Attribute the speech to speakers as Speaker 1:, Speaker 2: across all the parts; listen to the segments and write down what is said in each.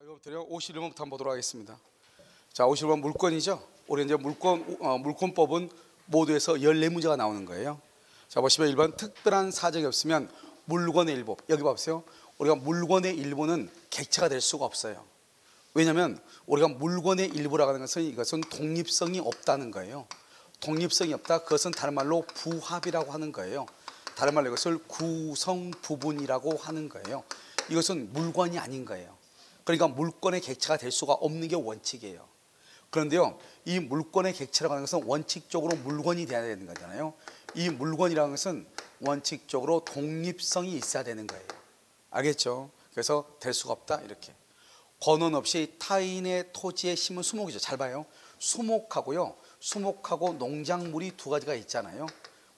Speaker 1: 이것부터 51번부터 한번 보도록 하겠습니다. 자, 51번 물권이죠. 우리 이제 물권법은 모두에서 14문제가 나오는 거예요. 자, 보시면 1번 특별한 사정이 없으면 물권의 일부. 여기 봐보세요. 우리가 물권의 일부는 객체가 될 수가 없어요. 왜냐하면 우리가 물권의 일부라고 하는 것은 이것은 독립성이 없다는 거예요. 독립성이 없다. 그것은 다른 말로 부합이라고 하는 거예요. 다른 말로 이것을 구성 부분이라고 하는 거예요. 이것은 물권이 아닌 거예요. 그러니까 물권의 객체가 될 수가 없는 게 원칙이에요. 그런데요, 이 물권의 객체라고 하는 것은 원칙적으로 물권이 돼야 되는 거잖아요. 이 물권이라는 것은 원칙적으로 독립성이 있어야 되는 거예요. 알겠죠? 그래서 될 수가 없다 이렇게. 권원 없이 타인의 토지에 심은 수목이죠. 잘 봐요. 수목하고요, 수목하고 농작물이 두 가지가 있잖아요.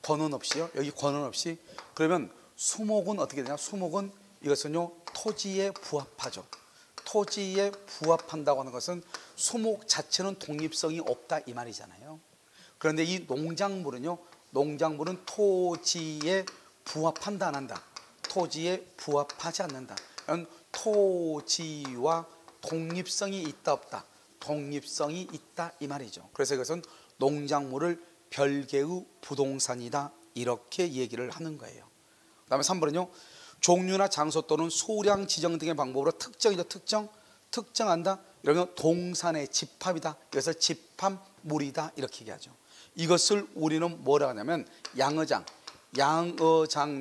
Speaker 1: 권원 없이요. 여기 권원 없이. 그러면 수목은 어떻게 되냐? 수목은 이것은요, 토지에 부합하죠. 토지에 부합한다고 하는 것은 수목 자체는 독립성이 없다 이 말이잖아요. 그런데 이 농작물은요, 농작물은 토지에 부합한다 안 한다? 토지에 부합하지 않는다. 이건 토지와 독립성이 있다 없다? 독립성이 있다 이 말이죠. 그래서 이것은 농작물을 별개의 부동산이다 이렇게 얘기를 하는 거예요. 그 다음에 3번은요, 종류나 장소 또는 수량 지정 등의 방법으로 특정이죠. 특정한다. 이러면 동산의 집합이다. 이것을 집합물이다 이렇게 얘기하죠. 이것을 우리는 뭐라고 하냐면 양어장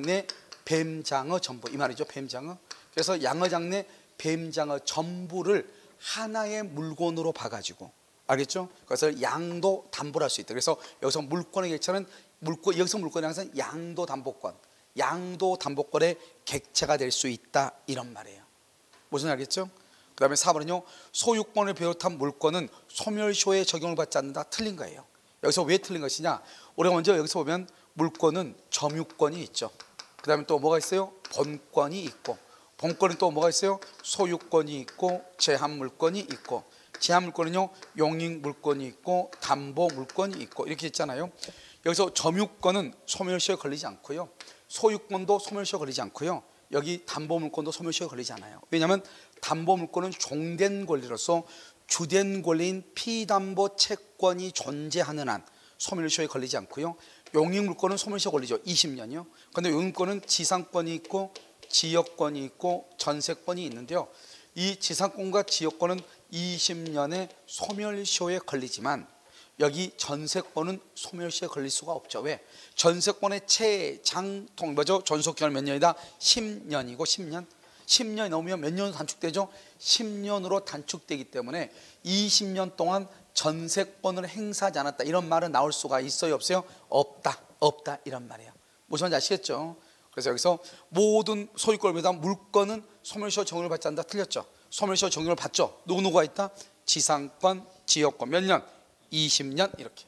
Speaker 1: 내 뱀장어 전부 이 말이죠. 뱀장어. 그래서 양어장 내 뱀장어 전부를 하나의 물건으로 봐가지고, 알겠죠? 그것을 양도 담보할 수 있다. 그래서 여기서 물권의 객체는 여기서 물권이 항상 양도 담보권, 양도 담보권의 객체가 될 수 있다 이런 말이에요. 무슨 알겠죠? 그 다음에 4번은요, 소유권을 비롯한 물권은 소멸시효에 적용을 받지 않는다. 틀린 거예요. 여기서 왜 틀린 것이냐? 우리가 먼저 여기서 보면 물권은 점유권이 있죠. 그 다음에 또 뭐가 있어요? 본권이 있고, 본권은 또 뭐가 있어요? 소유권이 있고, 제한물권이 있고, 제한물권은요, 용익물권이 있고, 담보물권이 있고 이렇게 있잖아요. 여기서 점유권은 소멸시효에 걸리지 않고요, 소유권도 소멸시효에 걸리지 않고요, 여기 담보물권도 소멸시효에 걸리지 않아요. 왜냐하면 담보물권은 종된 권리로서 주된 권리인 피담보 채권이 존재하는 한 소멸시효에 걸리지 않고요, 용익물권은 소멸시효에 걸리죠. 20년이요. 그런데 용익권은 지상권이 있고 지역권이 있고 전세권이 있는데요, 이 지상권과 지역권은 20년의 소멸시효에 걸리지만 여기 전세권은 소멸시효에 걸릴 수가 없죠. 왜? 전세권의 최장통 뭐죠? 존속기간은 몇 년이다? 10년이고 10년이 넘으면 몇 년으로 단축되죠? 10년으로 단축되기 때문에 20년 동안 전세권을 행사하지 않았다 이런 말은 나올 수가 있어요? 없어요? 없다 이런 말이에요. 무슨 말인지 아시겠죠? 그래서 여기서 모든 소유권을 비롯한 물권은 소멸시효 적용을 받지 않는다. 틀렸죠? 소멸시효 적용을 받죠. 누구가 있다? 지상권, 지역권. 몇 년? 20년 이렇게.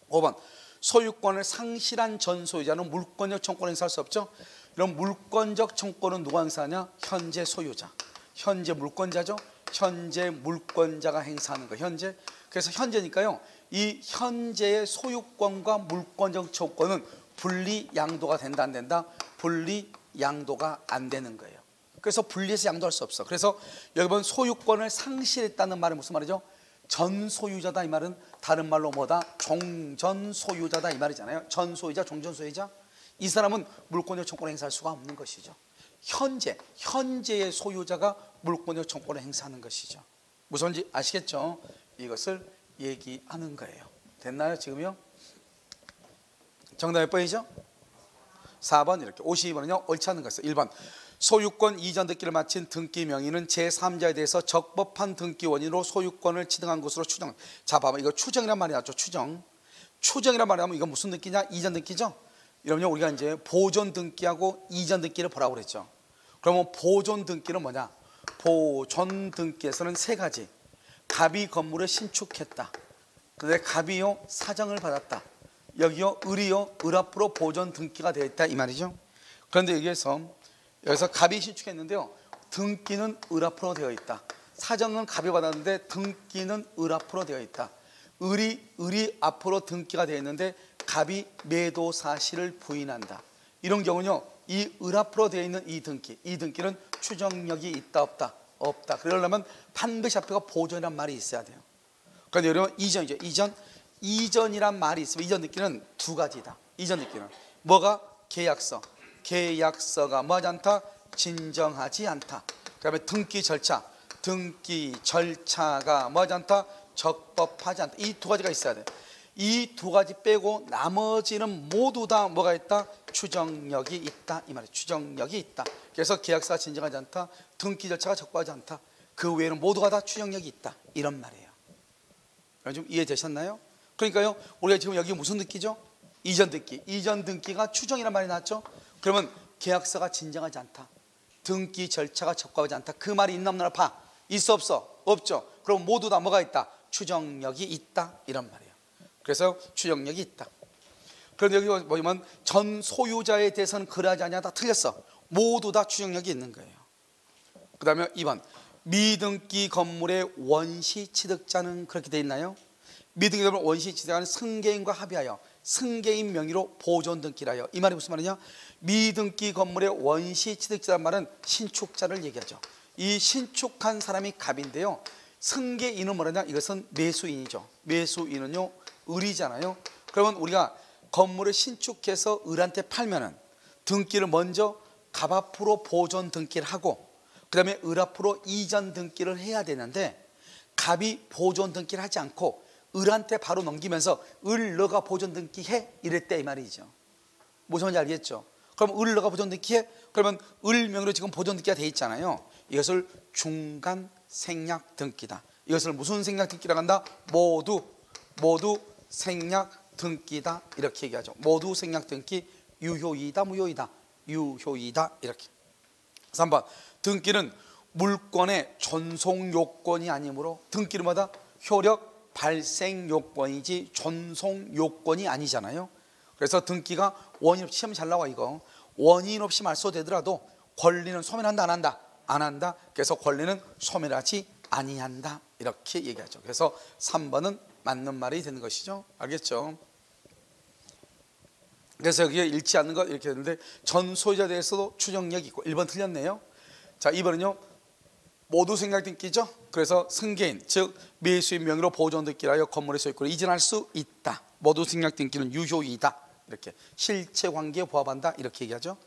Speaker 1: 5번 소유권을 상실한 전 소유자는 물권적 청권을 행사할 수 없죠. 이런 물권적 청권은 누가 행사하냐? 현재 소유자, 현재 물권자죠. 현재 물권자가 행사하는 거 현재. 그래서 현재니까요, 이 현재의 소유권과 물권적 청권은 분리 양도가 된다 안 된다? 분리 양도가 안 되는 거예요. 그래서 분리해서 양도할 수 없어. 그래서 여기 보면 소유권을 상실했다는 말은 무슨 말이죠? 전 소유자다 이 말은 다른 말로 뭐다? 종전 소유자다 이 말이잖아요. 전 소유자, 종전 소유자. 이 사람은 물권적 청권을 행사할 수가 없는 것이죠. 현재의 소유자가 물권적 청권을 행사하는 것이죠. 무슨지 아시겠죠? 이것을 얘기하는 거예요. 됐나요 지금요? 정답 몇 번이죠? 4번 이렇게. 52번은요 옳지 않은 것이요. 1번 소유권 이전 등기를 마친 등기 명의는 제3자에 대해서 적법한 등기 원인으로 소유권을 취득한 것으로 추정. 자 봐봐, 이거 추정이란 말이 나죠. 추정이란 말이 나면 이건 무슨 등기냐? 이전 등기죠. 이러면 우리가 이제 보존 등기하고 이전 등기를 보라고 그랬죠. 그러면 보존 등기는 뭐냐? 보존 등기에서는 세 가지. 갑이 건물을 신축했다. 그런데 갑이요 사정을 받았다. 여기요 을이요 을 앞으로 보존 등기가 되어 있다 이 말이죠. 그런데 여기서 갑이 신축했는데요, 등기는 을 앞으로 되어 있다. 사정은 갑이 받았는데 등기는 을 앞으로 되어 있다. 을이 앞으로 등기가 되어 있는데 갑이 매도 사실을 부인한다. 이런 경우는요, 이 을 앞으로 되어 있는 이 등기는 추정력이 있다 없다? 없다. 그러려면 반드시 앞에가 보존이란 말이 있어야 돼요. 그런데 여러분 이전이죠. 이전이란 말이 있으면 이전 듣기는 두 가지다. 이전 듣기는 뭐가? 계약서. 계약서가 뭐하지 않다? 진정하지 않다. 그 다음에 등기 절차가 뭐하지 않다? 적법하지 않다. 이 두 가지가 있어야 돼. 이 두 가지 빼고 나머지는 모두 다 뭐가 있다? 추정력이 있다 이 말이에요. 추정력이 있다. 그래서 계약서가 진정하지 않다, 등기 절차가 적법하지 않다, 그 외에는 모두가 다 추정력이 있다 이런 말이에요. 좀 이해되셨나요? 그러니까요 우리가 지금 여기 무슨 듣기죠? 이전 듣기. 이전 등기가 추정이란 말이 나왔죠. 그러면 계약서가 진정하지 않다, 등기 절차가 적법하지 않다, 그 말이 있나 없나 봐. 있어 없어? 없죠. 그럼 모두 다 뭐가 있다? 추정력이 있다 이런 말이에요. 그래서 추정력이 있다. 그런데 여기 보면 전 소유자에 대해서는 그러하지 않냐, 다 틀렸어. 모두 다 추정력이 있는 거예요. 그 다음에 2번 미등기 건물의 원시 취득자는 그렇게 돼 있나요? 미등기 건물 원시 취득자는 승계인과 합의하여 승계인 명의로 보존 등기라요. 이 말이 무슨 말이냐? 미등기 건물의 원시 취득자란 말은 신축자를 얘기하죠. 이 신축한 사람이 갑인데요, 승계인은 뭐냐? 이것은 매수인이죠. 매수인은요 을이잖아요. 그러면 우리가 건물을 신축해서 을한테 팔면은 등기를 먼저 갑 앞으로 보존 등기를 하고 그 다음에 을 앞으로 이전 등기를 해야 되는데 갑이 보존 등기를 하지 않고 을한테 바로 넘기면서 을 너가 보존 등기해 이랬대 이 말이죠. 무슨 말인지 알겠죠? 그럼 을 너가 보존 등기해? 그러면 을 명의로 지금 보존 등기가 돼 있잖아요. 이것을 중간 생략 등기다. 이것을 무슨 생략 등기라고 한다? 모두 생략 등기다 이렇게 얘기하죠. 모두 생략 등기. 유효이다 무효이다? 유효이다 이렇게. 3번 등기는 물권의 전송 요건이 아니므로, 등기는 뭐다? 효력 발생 요건이지 전송 요건이 아니잖아요. 그래서 등기가 원인 없이, 시험 잘 나와 이거, 원인 없이 말소되더라도 권리는 소멸한다 안 한다? 안 한다. 그래서 권리는 소멸하지 아니한다 이렇게 얘기하죠. 그래서 3번은 맞는 말이 되는 것이죠. 알겠죠? 그래서 여기에 잃지 않는 것 이렇게 했는데 전 소유자에 대해서도 추정력이 있고. 1번 틀렸네요. 자 2번은요 모두 생략 등기죠. 그래서 승계인 즉 매수인 명의로 보존 등기를 하여 건물의 소유권을 이전할 수 있다. 모두 생략 등기는 유효이다 이렇게. 실체관계에 부합한다 이렇게 얘기하죠.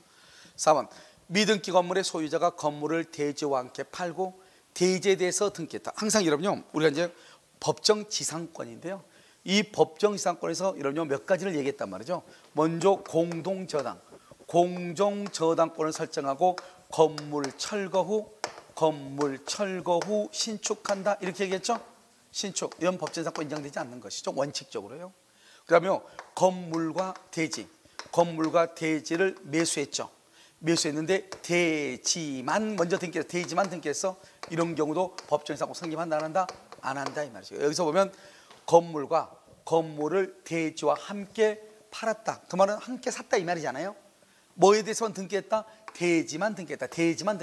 Speaker 1: 4번 미등기 건물의 소유자가 건물을 대지와 함께 팔고 대지에 대해서 등기했다. 항상 여러분요 우리가 이제 법정지상권인데요, 이 법정지상권에서 여러분요 몇 가지를 얘기했단 말이죠. 먼저 공동저당, 공정저당권을 설정하고 건물 철거 후 신축한다 이렇게 얘기했죠. 신축, 이런 법정지상권 인정되지 않는 것이죠 원칙적으로요. 그 다음에 건물과 대지를 매수했죠. 매수했는데 대지만 먼저 등기해서 대지만 등기해서 이런 경우도 법정지상권 성립한다 안 한다? 안 한다 이 말이죠. 여기서 보면 건물을 대지와 함께 팔았다, 그 말은 함께 샀다 이 말이잖아요. 뭐에 대해서만 등기했다? 대지만 등기했다. 대지만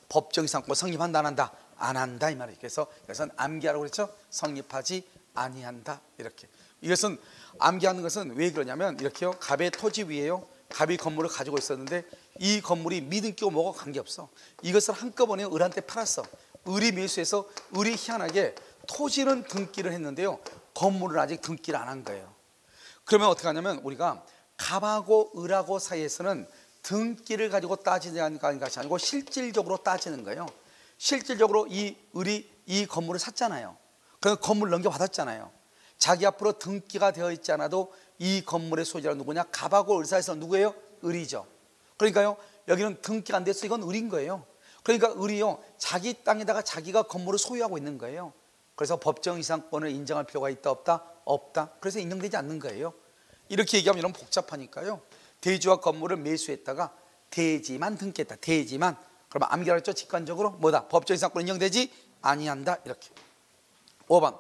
Speaker 1: 법정지상권 성립한다 안 한다? 안 한다 이 말이에요. 그래서 이것은 암기하라고 그랬죠. 성립하지 아니한다 이렇게. 이것은 암기하는 것은 왜 그러냐면 이렇게요, 갑의 토지 위에요 갑이 건물을 가지고 있었는데 이 건물이 미등기고 뭐고 관계없어. 이것을 한꺼번에 을한테 팔았어. 을이 매수해서 을이 희한하게 토지는 등기를 했는데요 건물을 아직 등기를 안 한 거예요. 그러면 어떻게 하냐면 우리가 갑하고 을하고 사이에서는 등기를 가지고 따지는 것이 아니고 실질적으로 따지는 거예요. 실질적으로 이 을이 이 건물을 샀잖아요. 그럼 건물 넘겨받았잖아요. 자기 앞으로 등기가 되어 있지 않아도 이 건물의 소유자는 누구냐? 갑하고 을 사이에서 누구예요? 을이죠. 그러니까요 여기는 등기가 안 됐어. 이건 을인 거예요. 그러니까 을이요 자기 땅에다가 자기가 건물을 소유하고 있는 거예요. 그래서 법정지상권을 인정할 필요가 있다 없다? 없다. 그래서 인정되지 않는 거예요. 이렇게 얘기하면 이런 복잡하니까요 대지와 건물을 매수했다가 대지만 등기했다. 대지만. 그러면 암기하랬죠. 직관적으로 뭐다? 법정지상권 인정되지 아니한다 이렇게. 5번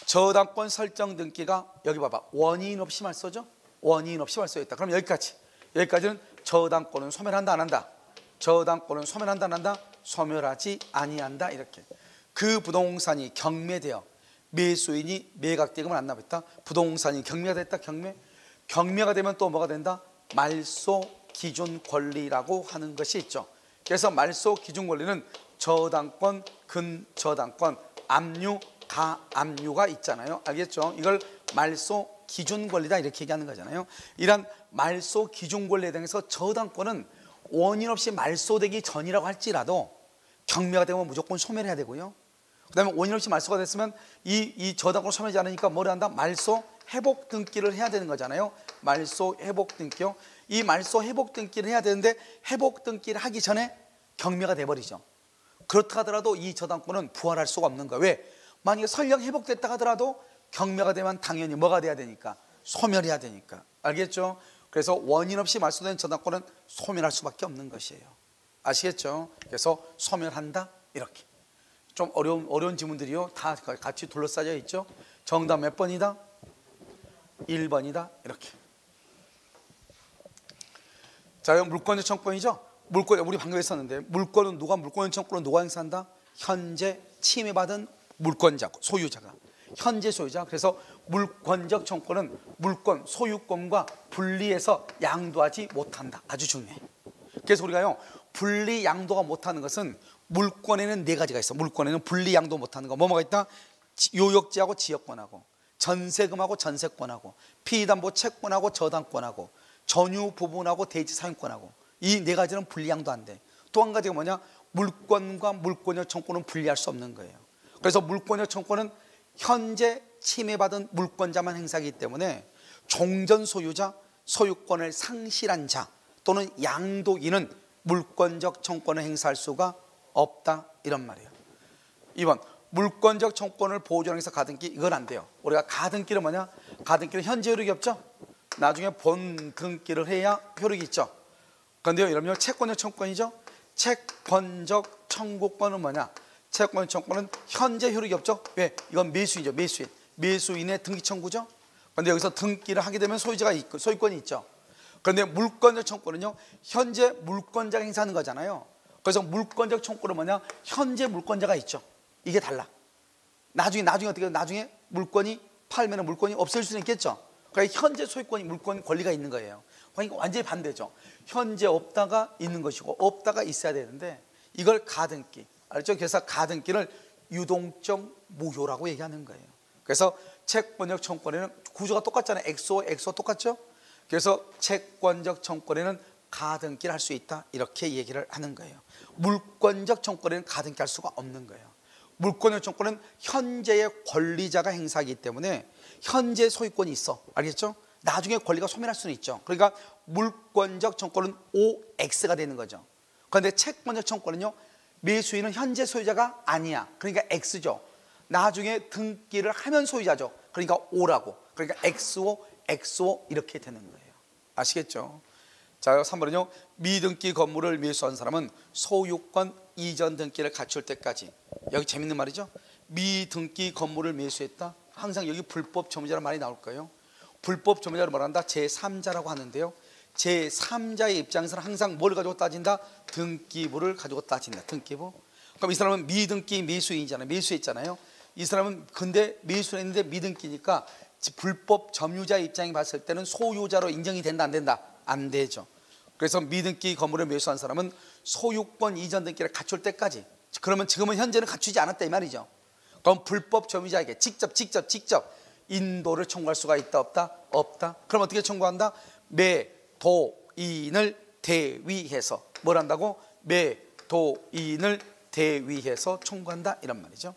Speaker 1: 저당권 설정 등기가 여기 봐봐 원인 없이 말소죠. 원인 없이 말소했다. 그럼 여기까지는 저당권은 소멸한다 안 한다? 저당권은 소멸한다 안 한다? 소멸하지 아니한다 이렇게. 그 부동산이 경매되어 매수인이 매각대금을 안 납했다. 부동산이 경매가 됐다. 경매가 되면 또 뭐가 된다? 말소 기준 권리라고 하는 것이 있죠. 그래서 말소 기준 권리는 저당권, 근저당권, 압류, 가압류가 있잖아요. 알겠죠? 이걸 말소 기준 권리다 이렇게 얘기하는 거잖아요. 이런 말소 기준 권리에 대해서 저당권은 원인 없이 말소되기 전이라고 할지라도 경매가 되면 무조건 소멸해야 되고요. 그 다음에 원인 없이 말소가 됐으면 이 저당권을 소멸하지 않으니까 뭐를 한다? 말소 회복 등기를 해야 되는 거잖아요. 말소 회복 등기요. 이 말소 회복 등기를 해야 되는데 회복 등기를 하기 전에 경매가 돼버리죠. 그렇다 하더라도 이 저당권은 부활할 수가 없는 거예요. 왜? 만약에 설령 회복됐다 하더라도 경매가 되면 당연히 뭐가 돼야 되니까? 소멸해야 되니까. 알겠죠? 그래서 원인 없이 말소된 저당권은 소멸할 수밖에 없는 것이에요. 아시겠죠? 그래서 소멸한다 이렇게. 좀 어려운 지문들이요. 다 같이 둘러싸여 있죠. 정답 몇 번이다? 1번이다 이렇게. 자, 물권적 청권이죠. 물권 우리 방금 했었는데 물권은 누가 물권적 청권은 누가 행사한다? 현재 침해받은 물권자 소유자가 현재 소유자. 그래서 물권적 청권은 물권 소유권과 분리해서 양도하지 못한다. 아주 중요해. 그래서 우리가요 분리 양도가 못하는 것은 물권에는 네 가지가 있어. 물권에는 분리 양도 못하는 거 뭐가 있다? 요역지하고 지역권하고 전세금하고 전세권하고 피담보 채권하고 저당권하고 전유 부분하고 대지 사용권하고 이 네 가지는 분리 양도 안 돼. 또 한 가지가 뭐냐? 물권과 물권적 청권은 분리할 수 없는 거예요. 그래서 물권적 청권은 현재 침해받은 물권자만 행사하기 때문에 종전 소유자, 소유권을 상실한 자 또는 양도인은 물권적 청권을 행사할 수가 없다 이런 말이에요. 2번 물권적 청권을 보존해서 가등기 이건 안 돼요. 우리가 가등기는 뭐냐? 가등기는 현재 효력이 없죠. 나중에 본 등기를 해야 효력이 있죠. 그런데요 이러면 채권적 청권이죠. 채권적 청구권은 뭐냐? 채권적 청구권은 현재 효력이 없죠. 왜? 이건 매수인이죠. 매수인의 등기 청구죠. 그런데 여기서 등기를 하게 되면 소유자가 있고 소유권이 있죠. 그런데 물권적 청구권은요 현재 물권자가 행사하는 거잖아요. 그래서 물권적 청구권은 뭐냐? 현재 물권자가 있죠. 이게 달라. 나중에 어떻게 나중에 물권이 팔면 물권이 없을 수는 있겠죠. 그러니까 현재 소유권이 물권 권리가 있는 거예요. 그러니까 완전히 반대죠. 현재 없다가 있는 것이고 없다가 있어야 되는데 이걸 가등기 알죠? 그래서 가등기를 유동적 무효라고 얘기하는 거예요. 그래서 채권적 청권에는 구조가 똑같잖아요. 엑소 똑같죠? 그래서 채권적 청권에는 가등기를 할 수 있다 이렇게 얘기를 하는 거예요. 물권적 청권에는 가등기 할 수가 없는 거예요. 물권적 청권은 현재의 권리자가 행사하기 때문에 현재 소유권이 있어. 알겠죠? 나중에 권리가 소멸할 수는 있죠. 그러니까 물권적 청권은 OX가 되는 거죠. 그런데 채권적 청권은요 매수인은 현재 소유자가 아니야. 그러니까 X죠. 나중에 등기를 하면 소유자죠. 그러니까 O라고. 그러니까 XO 이렇게 되는 거예요. 아시겠죠? 자, 3번은요 미등기 건물을 매수한 사람은 소유권 이전 등기를 갖출 때까지. 여기 재밌는 말이죠. 미등기 건물을 매수했다. 항상 여기 불법 점유자라는 말이 나올 거예요. 불법 점유자를 뭐라 한다? 제3자라고 하는데요 제3자의 입장에서는 항상 뭘 가지고 따진다? 등기부를 가지고 따진다. 등기부. 그럼 이 사람은 미등기 매수인이잖아요. 매수했잖아요. 이 사람은 근데 매수했는데 미등기니까 불법 점유자 입장에 봤을 때는 소유자로 인정이 된다 안 된다? 안 되죠. 그래서 미등기 건물을 매수한 사람은 소유권 이전 등기를 갖출 때까지. 그러면 지금은 현재는 갖추지 않았다 이 말이죠. 그럼 불법 점유자에게 직접 인도를 청구할 수가 있다 없다? 없다. 그럼 어떻게 청구한다? 매도인을 대위해서 뭘 한다고? 매도인을 대위해서 청구한다 이런 말이죠.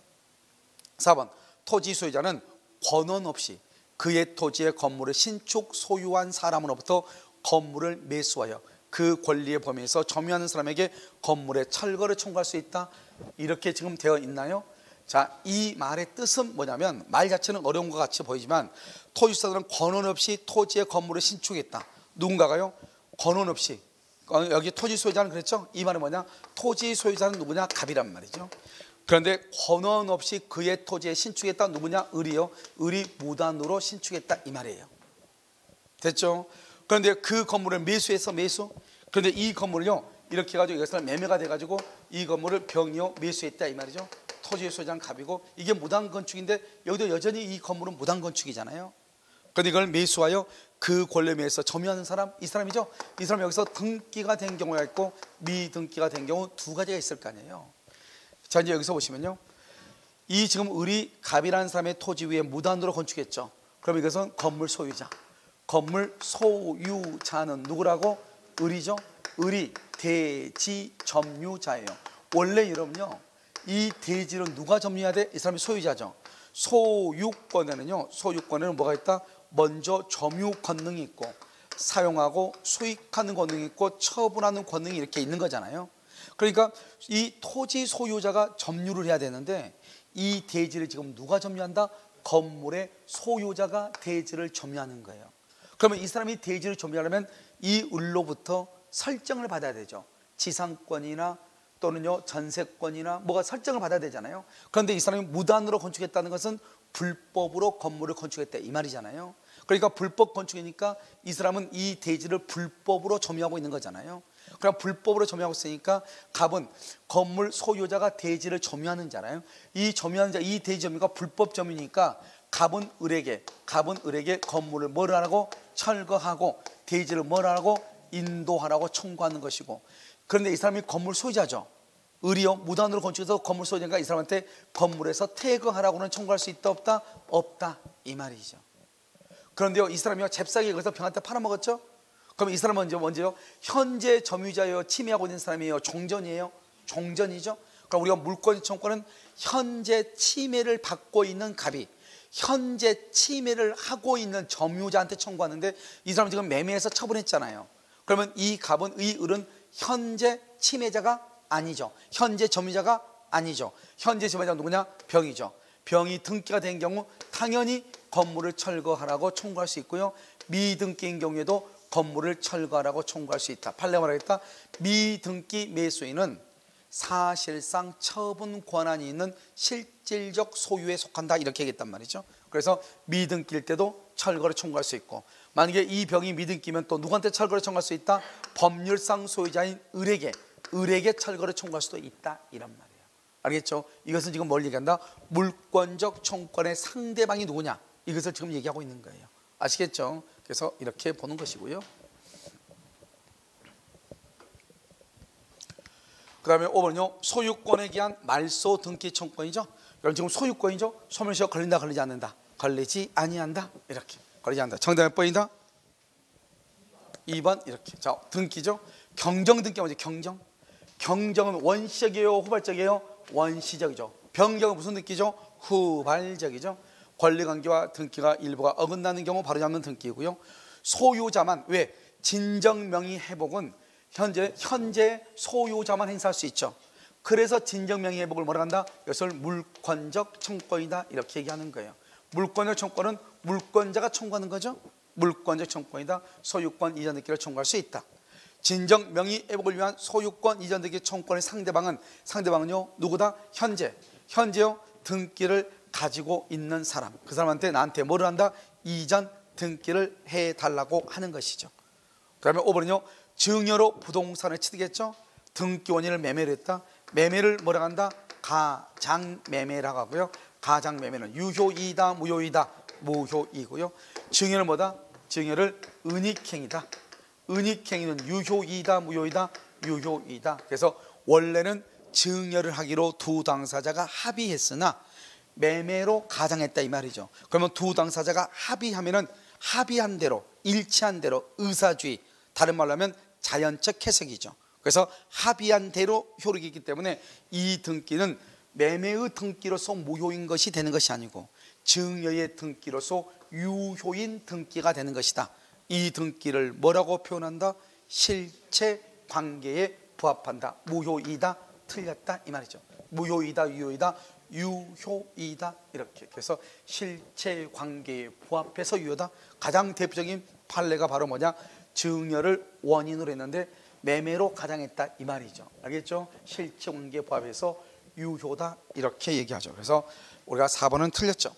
Speaker 1: 4번 토지 소유자는 권원 없이 그의 토지의 건물을 신축 소유한 사람으로부터 건물을 매수하여 그 권리의 범위에서 점유하는 사람에게 건물의 철거를 청구할 수 있다. 이렇게 지금 되어 있나요? 자, 이 말의 뜻은 뭐냐면 말 자체는 어려운 것 같이 보이지만 토지사들은 권원 없이 토지의 건물을 신축했다. 누군가가요? 권원 없이. 여기 토지 소유자는 그랬죠? 이 말은 뭐냐? 토지 소유자는 누구냐? 갑이란 말이죠. 그런데 권원 없이 그의 토지에 신축했다. 누구냐? 을이요. 을이 무단으로 신축했다 이 말이에요. 됐죠? 그런데 그 건물을 매수해서 매수. 그런데 이 건물을요 이렇게 해가지고 이것을 매매가 돼가지고 이 건물을 병이요 매수했다 이 말이죠. 토지 소유자는 갑이고 이게 무단 건축인데 여기도 여전히 이 건물은 무단 건축이잖아요. 그런데 이걸 매수하여 그 권리매에서 점유하는 사람 이 사람이죠. 이 사람 여기서 등기가 된 경우가 있고 미등기가 된 경우 두 가지가 있을 거 아니에요. 자, 이제 여기서 보시면요, 이 지금 을이 갑이라는 사람의 토지 위에 무단으로 건축했죠. 그럼 이것은 건물 소유자. 건물 소유자는 누구라고? 을이죠. 을이 대지 점유자예요. 원래 여러분요, 이 대지를 누가 점유해야 돼? 이 사람이 소유자죠. 소유권에는요, 소유권에는 뭐가 있다? 먼저 점유 권능이 있고, 사용하고 수익하는 권능이 있고, 처분하는 권능이 이렇게 있는 거잖아요. 그러니까 이 토지 소유자가 점유를 해야 되는데, 이 대지를 지금 누가 점유한다? 건물의 소유자가 대지를 점유하는 거예요. 그러면 이 사람이 대지를 점유하려면 이 을로부터 설정을 받아야 되죠. 지상권이나 또는요 전세권이나 뭐가 설정을 받아야 되잖아요. 그런데 이 사람이 무단으로 건축했다는 것은 불법으로 건물을 건축했다 이 말이잖아요. 그러니까 불법 건축이니까 이 사람은 이 대지를 불법으로 점유하고 있는 거잖아요. 그럼 불법으로 점유하고 있으니까 갑은 건물 소유자가 대지를 점유하는 자잖아요. 이 점유하는 자, 이 대지 점유가 불법 점유니까 갑은 을에게 건물을 뭐를 하라고? 철거하고 대지를 뭐를 하라고? 인도하라고 청구하는 것이고, 그런데 이 사람이 건물 소유자죠. 을이요 무단으로 건축해서 건물 소유자가 이 사람한테 건물에서 퇴거하라고는 청구할 수 있다 없다? 없다 이 말이죠. 그런데요 이 사람이요 잽싸게 그래서 병한테 팔아먹었죠. 그럼 이 사람은 먼저요 현재 점유자예요, 침해하고 있는 사람이에요, 종전이에요? 종전이죠. 그럼 우리가 물권 청구권은 현재 침해를 받고 있는 갑이 현재 침해를 하고 있는 점유자한테 청구하는데, 이 사람 지금 매매해서 처분했잖아요. 그러면 이 갑은, 이 을은 현재 침해자가 아니죠. 현재 점유자가 아니죠. 현재 점유자가 누구냐? 병이죠. 병이 등기가 된 경우 당연히 건물을 철거하라고 청구할 수 있고요, 미등기인 경우에도 건물을 철거하라고 청구할 수 있다. 판례가 말하겠다. 미등기 매수인은 사실상 처분 권한이 있는 실질적 소유에 속한다 이렇게 얘기했단 말이죠. 그래서 미등기일 때도 철거를 청구할 수 있고, 만약에 이 병이 미등기면 또 누구한테 철거를 청구할 수 있다? 법률상 소유자인 을에게 철거를 청구할 수도 있다 이런 말이에요. 알겠죠? 이것은 지금 뭘 얘기한다? 물권적 청구권의 상대방이 누구냐 이것을 지금 얘기하고 있는 거예요. 아시겠죠? 그래서 이렇게 보는 것이고요. 그 다음에 5번은요 소유권에 기한 말소 등기 청구권이죠. 여러분 지금 소유권이죠. 소멸시효 걸린다 걸리지 않는다? 걸리지 아니한다. 이렇게 걸리지 않는다. 정답 몇 번이다? 2번 이렇게. 자 등기죠. 경정등기가 뭐지? 경정은 원시적이에요 후발적이에요? 원시적이죠. 변경은 무슨 등기죠? 후발적이죠. 권리관계와 등기가 일부가 어긋나는 경우 바로잡는 등기이고요. 소유자만, 왜? 진정명의 회복은 현재 소유자만 행사할 수 있죠. 그래서 진정명의 회복을 뭐라 한다? 이것을 물권적 청구권이다 이렇게 얘기하는 거예요. 물권적 청구권은 물권자가 청구하는 거죠. 물권적 청구권이다. 소유권 이전 등기를 청구할 수 있다. 진정 명의 회복을 위한 소유권 이전 등기 청구권의 상대방은요 누구다? 현재요 등기를 가지고 있는 사람, 그 사람한테 나한테 뭐를 한다? 이전 등기를 해달라고 하는 것이죠. 그 다음에 5번은요 증여로 부동산을 취득했죠. 등기 원인을 매매를 했다. 매매를 뭐라고 한다? 가장매매라고 하고요. 가장매매는 유효이다 무효이다? 무효이고요. 증여를 뭐다? 증여를 은닉행위다. 은닉행위는 유효이다 무효이다? 유효이다. 그래서 원래는 증여를 하기로 두 당사자가 합의했으나 매매로 가장했다 이 말이죠. 그러면 두 당사자가 합의하면은 합의한 대로 일치한 대로 의사주의, 다른 말로 하면 자연적 해석이죠. 그래서 합의한 대로 효력이 있기 때문에 이 등기는 매매의 등기로서 무효인 것이 되는 것이 아니고 증여의 등기로서 유효인 등기가 되는 것이다. 이 등기를 뭐라고 표현한다? 실체 관계에 부합한다. 무효이다, 틀렸다 이 말이죠. 무효이다, 유효이다, 유효이다 이렇게. 그래서 실체 관계에 부합해서 유효다. 가장 대표적인 판례가 바로 뭐냐? 증여를 원인으로 했는데 매매로 가장했다 이 말이죠. 알겠죠? 실체 관계에 부합해서 유효다 이렇게 얘기하죠. 그래서 우리가 4번은 틀렸죠.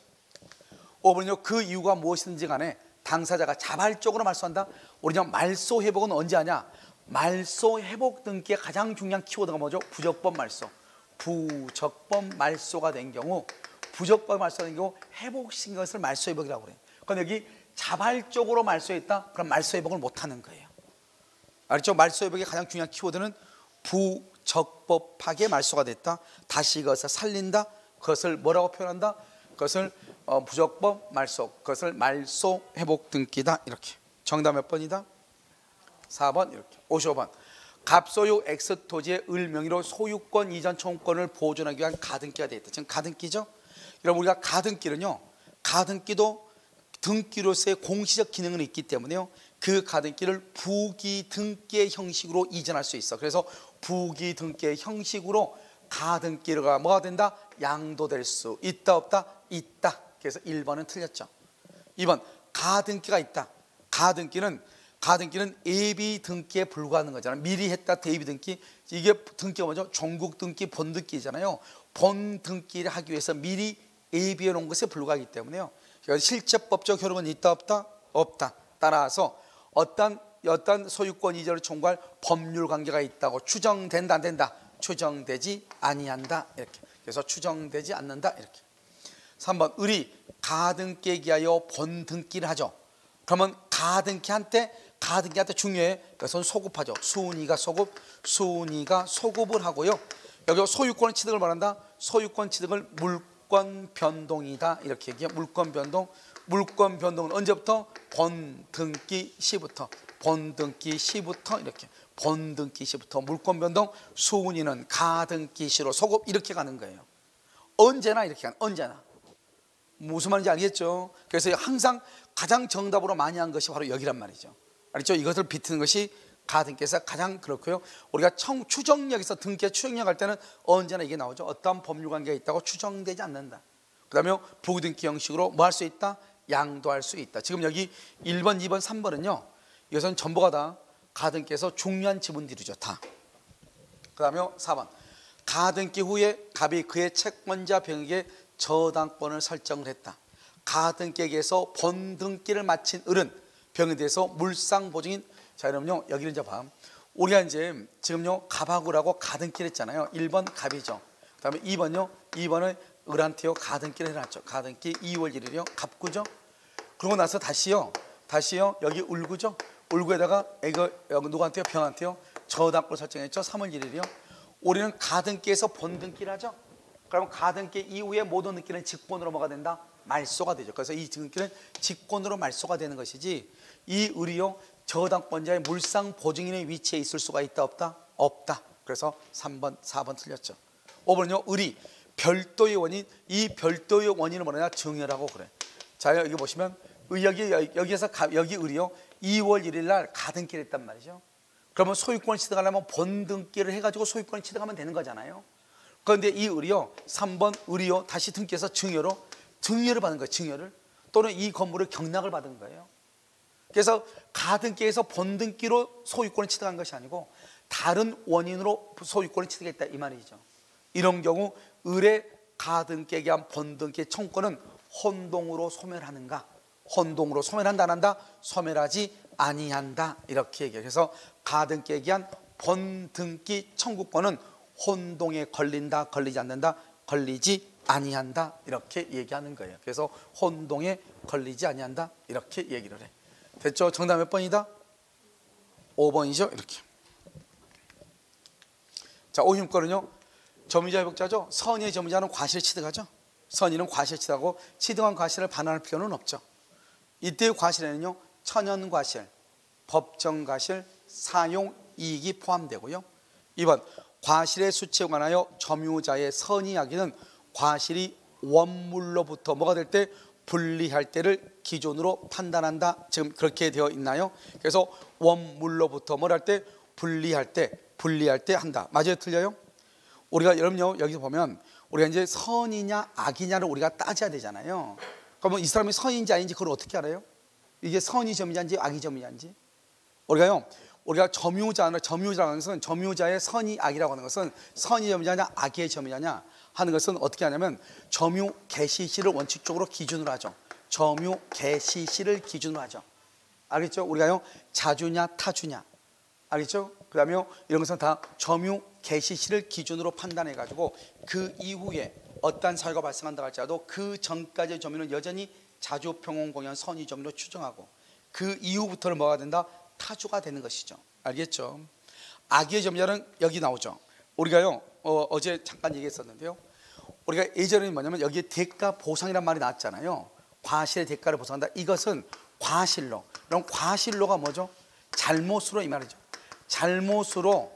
Speaker 1: 5번은요 그 이유가 무엇이든지 간에 당사자가 자발적으로 말소한다. 우리가 말소 회복은 언제 하냐? 말소 회복 등기의 가장 중요한 키워드가 뭐죠? 부적법 말소. 부적법 말소가 된 경우, 회복시킨 것을 말소 회복이라고 그래요. 그럼 여기 자발적으로 말소했다? 그럼 말소 회복을 못 하는 거예요. 알죠? 말소 회복의 가장 중요한 키워드는 부적법하게 말소가 됐다. 다시 그것을 살린다. 그것을 뭐라고 표현한다? 그것을 부적법 말소, 그것을 말소 회복 등기다. 이렇게. 정답 몇 번이다? 4번. 이렇게. 55번. 갑소유 X 토지의 을 명의로 소유권 이전 청구권을 보존하기 위한 가등기가 되어 있다. 지금 가등기죠. 여러분, 우리가 가등기는요, 가등기도 등기로서의 공시적 기능은 있기 때문에요, 그 가등기를 부기 등기의 형식으로 이전할 수 있어. 그래서 부기 등기의 형식으로 가등기가 뭐가 된다? 양도될 수 있다 없다? 있다. 그래서 1번은 틀렸죠. 2번 가등기가 있다. 가등기는 예비 등기에 불과하는 거잖아요. 미리 했다 대비 등기. 이게 등기가 뭐죠? 종국 등기, 본 등기잖아요. 본 등기를 하기 위해서 미리 예비해 놓은 것에 불과하기 때문에요, 실제법적 효력은 있다 없다? 없다. 따라서 어떤 소유권 이전을 청구할 법률 관계가 있다고 추정된다 안 된다? 추정되지 아니한다. 이렇게. 그래서 추정되지 않는다. 이렇게. 3번 을이 가등기에 기하여 본 등기를 하죠. 그러면 가등기한테 중요해. 그것은 소급하죠. 수은이가 소급을 하고요. 여기 소유권 취득을 말한다. 소유권 취득을 물권 변동이다. 이렇게 얘기해. 물권 변동은 언제부터? 본등기 시부터 이렇게. 본등기 시부터 물권 변동, 수은이는 가등기 시로 소급, 이렇게 가는 거예요. 언제나 이렇게 가는. 언제나. 무슨 말인지 알겠죠? 그래서 항상 가장 정답으로 많이 한 것이 바로 여기란 말이죠. 알겠죠? 이것을 비트는 것이 가등기에서 가장 그렇고요. 우리가 추정력에서 등기의 추정력 할 때는 언제나 이게 나오죠. 어떠한 법률관계가 있다고 추정되지 않는다. 그 다음에 부등기 형식으로 뭐 할 수 있다? 양도할 수 있다. 지금 여기 1번, 2번, 3번은요, 이것은 전부가 다 가등기에서 중요한 지분들이죠. 다. 그 다음에 4번 가등기 후에 갑이 그의 채권자 병에게 저당권을 설정을 했다. 가등기에게서 본등기를 마친 을은 병에 대해서 물상보증인. 자, 여러분요, 여기는 이제 봐. 우리가 이제 지금요, 갑하고 하고 가등기를 했잖아요. 1번 갑이죠. 그 다음에 2번은 을한테요 가등기를 해놨죠. 가등기 2월 1일이요 갑구죠. 그러고 나서 다시요 여기 을구죠. 을구에다가 여기 누구한테요? 병한테요 저당권을 설정했죠. 3월 1일이요. 우리는 가등기에서 본등기를 하죠. 그러면 가등기 이후에 모든 등기는 직권으로 뭐가 된다? 말소가 되죠. 그래서 이 등기는 직권으로 말소가 되는 것이지, 이 을이요 저당권자의 물상보증인의 위치에 있을 수가 있다 없다? 없다. 그래서 3번, 4번 틀렸죠. 5번은요, 을이 별도의 원인, 이 별도의 원인을 뭐냐? 증여라고 그래. 자, 여기 보시면 여기에서 여기 을이요 2월 1일 날 가등기를 했단 말이죠. 그러면 소유권을 취득하려면 본등기를 해가지고 소유권을 취득하면 되는 거잖아요. 그런데 이 을이요 3번 을이요 다시 등기해서 증여를 받은 거예요. 증여를. 또는 이 건물을 경락을 받은 거예요. 그래서 가등기에서 본등기로 소유권을 취득한 것이 아니고 다른 원인으로 소유권을 취득했다, 이 말이죠. 이런 경우 을의 가등기에 대한 본등기 청구권은 혼동으로 소멸하는가? 혼동으로 소멸한다 안 한다? 소멸하지 아니한다. 이렇게 얘기해요. 그래서 가등기에 대한 본등기 청구권은 혼동에 걸린다, 걸리지 않는다, 걸리지 아니한다. 이렇게 얘기하는 거예요. 그래서 혼동에 걸리지 아니한다. 이렇게 얘기를 해. 됐죠? 정답 몇 번이다? 5번이죠? 이렇게. 자, 50건은요 점유자 회복자죠. 선의의 점유자는 과실 취득하죠. 선의는 과실 취득하고 취득한 과실을 반환할 필요는 없죠. 이때의 과실에는요 천연 과실, 법정 과실, 사용 이익이 포함되고요. 2번 과실의 수치에 관하여 점유자의 선의하기는 과실이 원물로부터 뭐가 될 때 분리할 때를 기준으로 판단한다. 지금 그렇게 되어 있나요? 그래서 원물로부터 뭘 할 때 분리할 때 한다. 맞아요, 틀려요? 우리가 여러분요 여기서 보면 우리가 이제 선이냐 악이냐를 우리가 따져야 되잖아요. 그러면 이 사람이 선인지 아닌지 그걸 어떻게 알아요? 이게 선이 점유자인지 악이 점유자인지. 우리가 점유자라고 하는 것은 점유자의 선이 악이라고 하는 것은 선이 점유자냐 악의 점유자냐 하는 것은 어떻게 하냐면 점유 개시시를 원칙적으로 기준으로 하죠. 점유 개시시를 기준으로 하죠. 알겠죠? 우리가요 자주냐 타주냐. 알겠죠? 그 다음에 이런 것은 다 점유 개시시를 기준으로 판단해 가지고 그 이후에 어떠한 사유가 발생한다 할지라도 그 전까지의 점유는 여전히 자주평온공연 선의 점유로 추정하고 그 이후부터는 뭐가 된다? 타주가 되는 것이죠. 알겠죠? 악의 점자는 여기 나오죠. 우리가요 어제 잠깐 얘기했었는데요. 우리가 예전에 뭐냐면 여기에 대가 보상이란 말이 나왔잖아요. 과실의 대가를 보상한다. 이것은 과실로. 그럼 과실로가 뭐죠? 잘못으로 이 말이죠. 잘못으로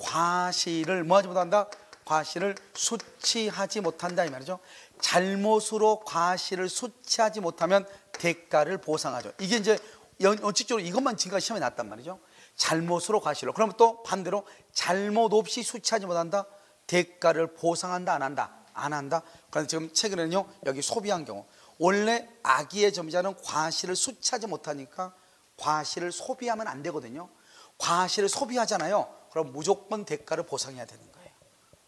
Speaker 1: 과실을 뭐하지 못한다? 과실을 수치하지 못한다 이 말이죠. 잘못으로 과실을 수치하지 못하면 대가를 보상하죠. 이게 이제 원칙적으로 이것만 지금까지 시험에 나왔단 말이죠. 잘못으로 과실로. 그러면 또 반대로 잘못 없이 수치하지 못한다. 대가를 보상한다 안 한다? 안 한다. 그런데 지금 최근에는요 여기 소비한 경우 원래 악의의 점자는 과실을 수치하지 못하니까 과실을 소비하면 안 되거든요. 과실을 소비하잖아요. 그럼 무조건 대가를 보상해야 되는 거예요.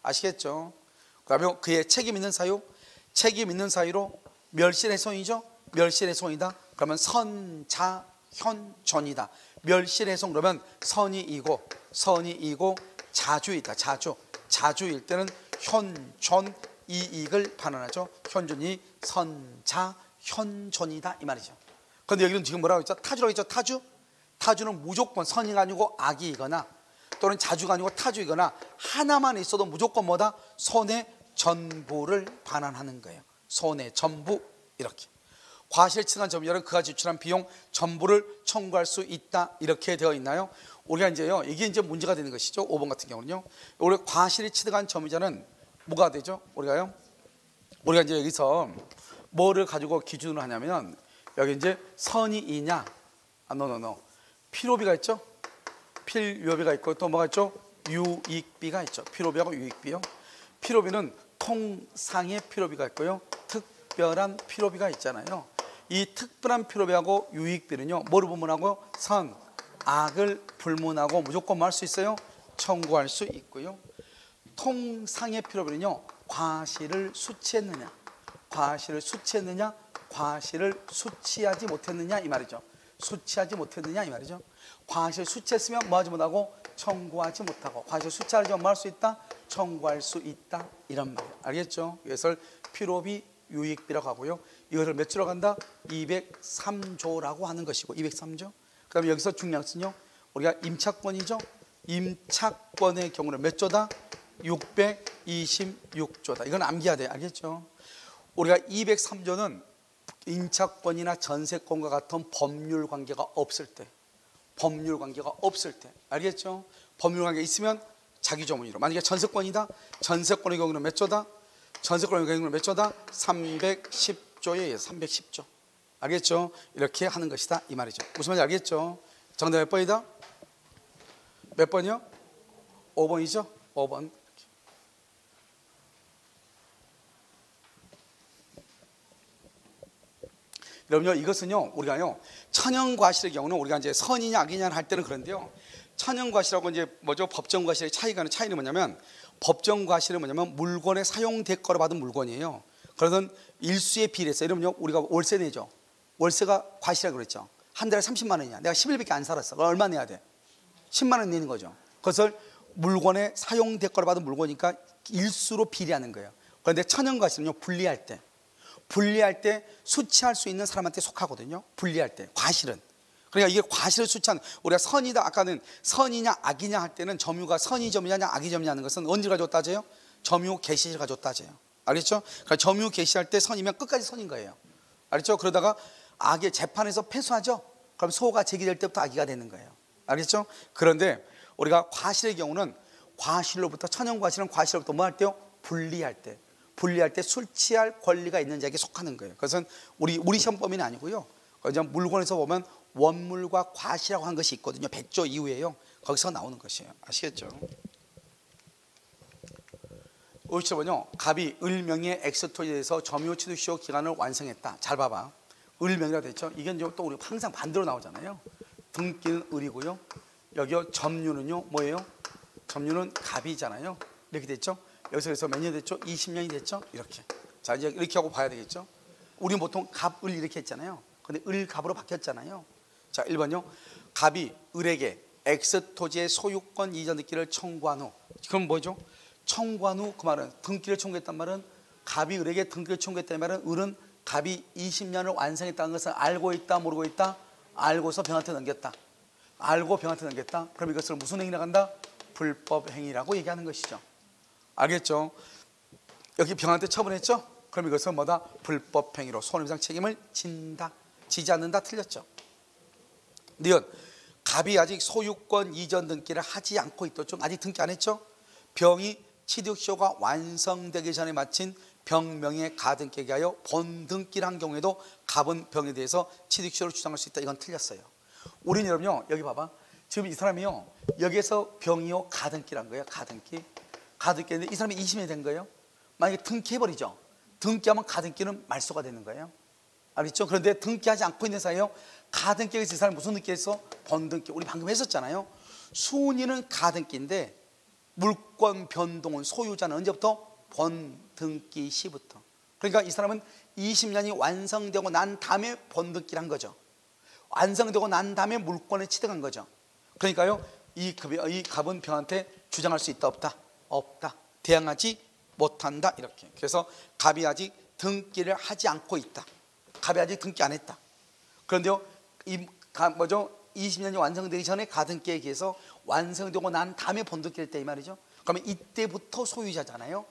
Speaker 1: 아시겠죠? 그러면 그의 책임 있는 사유, 책임 있는 사유로 멸실훼손이죠. 멸실훼손이다. 그러면 선자현존이다. 멸실훼손 그러면 선이 이고 자주이다. 자주일 때는 현존 이익을 반환하죠. 현존이 선자현존이다 이 말이죠. 그런데 여기는 지금 뭐라고 했죠? 타주라고 했죠. 타주는 무조건 선이가 아니고 악이거나 또는 자주가 아니고 타주이거나 하나만 있어도 무조건 뭐다? 손의 전부를 반환하는 거예요. 손의 전부 이렇게. 과실치한 점유자는 그가 지출한 비용 전부를 청구할 수 있다 이렇게 되어 있나요? 우리가 이제요 이게 이제 문제가 되는 것이죠. 5번 같은 경우는요. 우리 과실이 취득한 점유자는 뭐가 되죠? 우리가 이제 여기서 뭐를 가지고 기준으로 하냐면 여기 이제 선이이냐? 필요비가 있죠. 필요비가 있고 또 뭐가 있죠? 유익비가 있죠. 필요비하고 유익비요. 필요비는 통상의 필요비가 있고요. 특별한 필요비가 있잖아요. 이 특별한 필요비하고 유익비는요 뭐를 불문하고 선, 악을 불문하고 무조건 뭐 할 수 있어요? 청구할 수 있고요. 통상의 필요비는요 과실을 수치했느냐, 과실을 수치하지 못했느냐 이 말이죠. 수치하지 못했느냐 이 말이죠. 과실 수치했으면 뭐 하지 못하고 청구하지 못하고 과실 수치하지 뭐 할 수 있다? 청구할 수 있다 이런 말이에요. 알겠죠? 이것을 필요비 유익비라고 하고요. 이것을 몇 조로 간다? 203조라고 하는 것이고 203조. 그 다음에 여기서 중요한 것은요 우리가 임차권이죠. 임차권의 경우는 몇 조다? 626조다. 이건 암기해야 돼. 알겠죠? 우리가 203조는 임차권이나 전세권과 같은 법률 관계가 없을 때 알겠죠? 법률 관계가 있으면 자기 조문으로. 만약에 전세권이다. 전세권의 경우는 몇 조다? 310조에 310조. 알겠죠? 이렇게 하는 것이다 이 말이죠. 무슨 말인지 알겠죠? 정답 몇 번이다? 몇 번이요? 5번이죠? 5번. 여러분요 이것은요 우리가요 천연과실의 경우는 우리가 이제 선이냐 악이냐 할 때는 그런데요 천연과실하고 이제 뭐죠? 법정과실의 차이는 뭐냐면 법정과실은 뭐냐면 물건의 사용 대가로 받은 물건이에요. 그러던 일수에 비례해서 이러면요 우리가 월세 내죠. 월세가 과실이라고 그랬죠. 한 달에 30만 원이냐. 내가 10일밖에 안 살았어. 그럼 얼마 내야 돼? 10만 원 내는 거죠. 그것을 물건의 사용 대가로 받은 물건이니까 일수로 비례하는 거예요. 그런데 천연과실은요 분리할 때 수치할 수 있는 사람한테 속하거든요. 분리할 때 과실은. 그러니까 이게 과실을 수치하는 우리가 선이다 아까는 선이냐 악이냐 할 때는 점유가 선이 점유냐 악이 점유냐는 것은 언제 가지고 따져요? 점유 개시를 가지고 따져요. 알겠죠? 그러니까 점유 개시할 때 선이면 끝까지 선인 거예요. 알겠죠? 그러다가 악의 재판에서 패소하죠. 그럼 소가 제기될 때부터 악의가 되는 거예요. 알겠죠? 그런데 우리가 과실의 경우는 과실로부터 천연과실은 과실로부터 뭐 할 때요? 분리할 때 수치할 권리가 있는 자에게 속하는 거예요. 그것은 우리 시험 범위는 아니고요. 그냥 물건에서 보면 원물과 과시라고 한 것이 있거든요. 100조 이후에요. 거기서 나오는 것이에요. 아시겠죠? 57번요. 갑이 을명의 엑스토에 대해서 점유 취득 시효 기간을 완성했다. 잘 봐봐. 을명이라고 됐죠. 이게 이제 또 우리 항상 반대로 나오잖아요. 등기는 을이고요. 여기요 점유는요 뭐예요? 점유는 갑이잖아요. 이렇게 됐죠. 여기서 그래서 몇 년 됐죠? 20년이 됐죠? 이렇게. 자 이제 이렇게 하고 봐야 되겠죠. 우리는 보통 갑, 을 이렇게 했잖아요. 근데 을, 갑으로 바뀌었잖아요. 자 1번요. 갑이 을에게 X 토지의 소유권 이전 등기를 청구한 후. 그럼 뭐죠? 청구한 후 그 말은 등기를 청구했단 말은 갑이 을에게 등기를 청구했다는 말은 을은 갑이 20년을 완성했다는 것을 알고 있다 모르고 있다? 알고서 병한테 넘겼다. 알고 병한테 넘겼다. 그럼 이것을 무슨 행위라고 한다? 불법 행위라고 얘기하는 것이죠. 알겠죠? 여기 병한테 처분했죠? 그럼 이것은 뭐다? 불법 행위로 손해배상 책임을 진다. 지지 않는다. 틀렸죠. 니은 갑이 아직 소유권 이전 등기를 하지 않고 있었죠. 아직 등기 안 했죠? 병이 취득쇼가 완성되기 전에 마친 병명의 가등기에 하여 본등기를 한 경우에도 갑은 병에 대해서 취득쇼를 주장할 수 있다. 이건 틀렸어요. 우리는 여러분요, 여기 봐봐. 지금 이 사람이요, 여기에서 병이요 가등기란 거예요. 가등기인데 이 사람이 20년이 된 거예요. 만약에 등기해버리죠. 등기하면 가등기는 말소가 되는 거예요. 알겠죠? 그런데 등기하지 않고 있는 사이에요, 가등기가 있을 사람이 무슨 등기했어? 본등기. 우리 방금 했었잖아요. 순위는 가등기인데 물권 변동은 소유자는 언제부터? 본등기 시부터. 그러니까 이 사람은 20년이 완성되고 난 다음에 본등기를 한 거죠. 완성되고 난 다음에 물권을 취득한 거죠. 그러니까요, 이 갑은 병한테 주장할 수 있다 없다? 없다. 대항하지 못한다. 이렇게. 그래서 갑이 아직 등기를 하지 않고 있다. 갑이 아직 등기 안 했다. 그런데요, 20년이 완성되기 전에 가등기에 의해서 완성되고 난 다음에 본등기를 때 이 말이죠. 그러면 이때부터 소유자잖아요.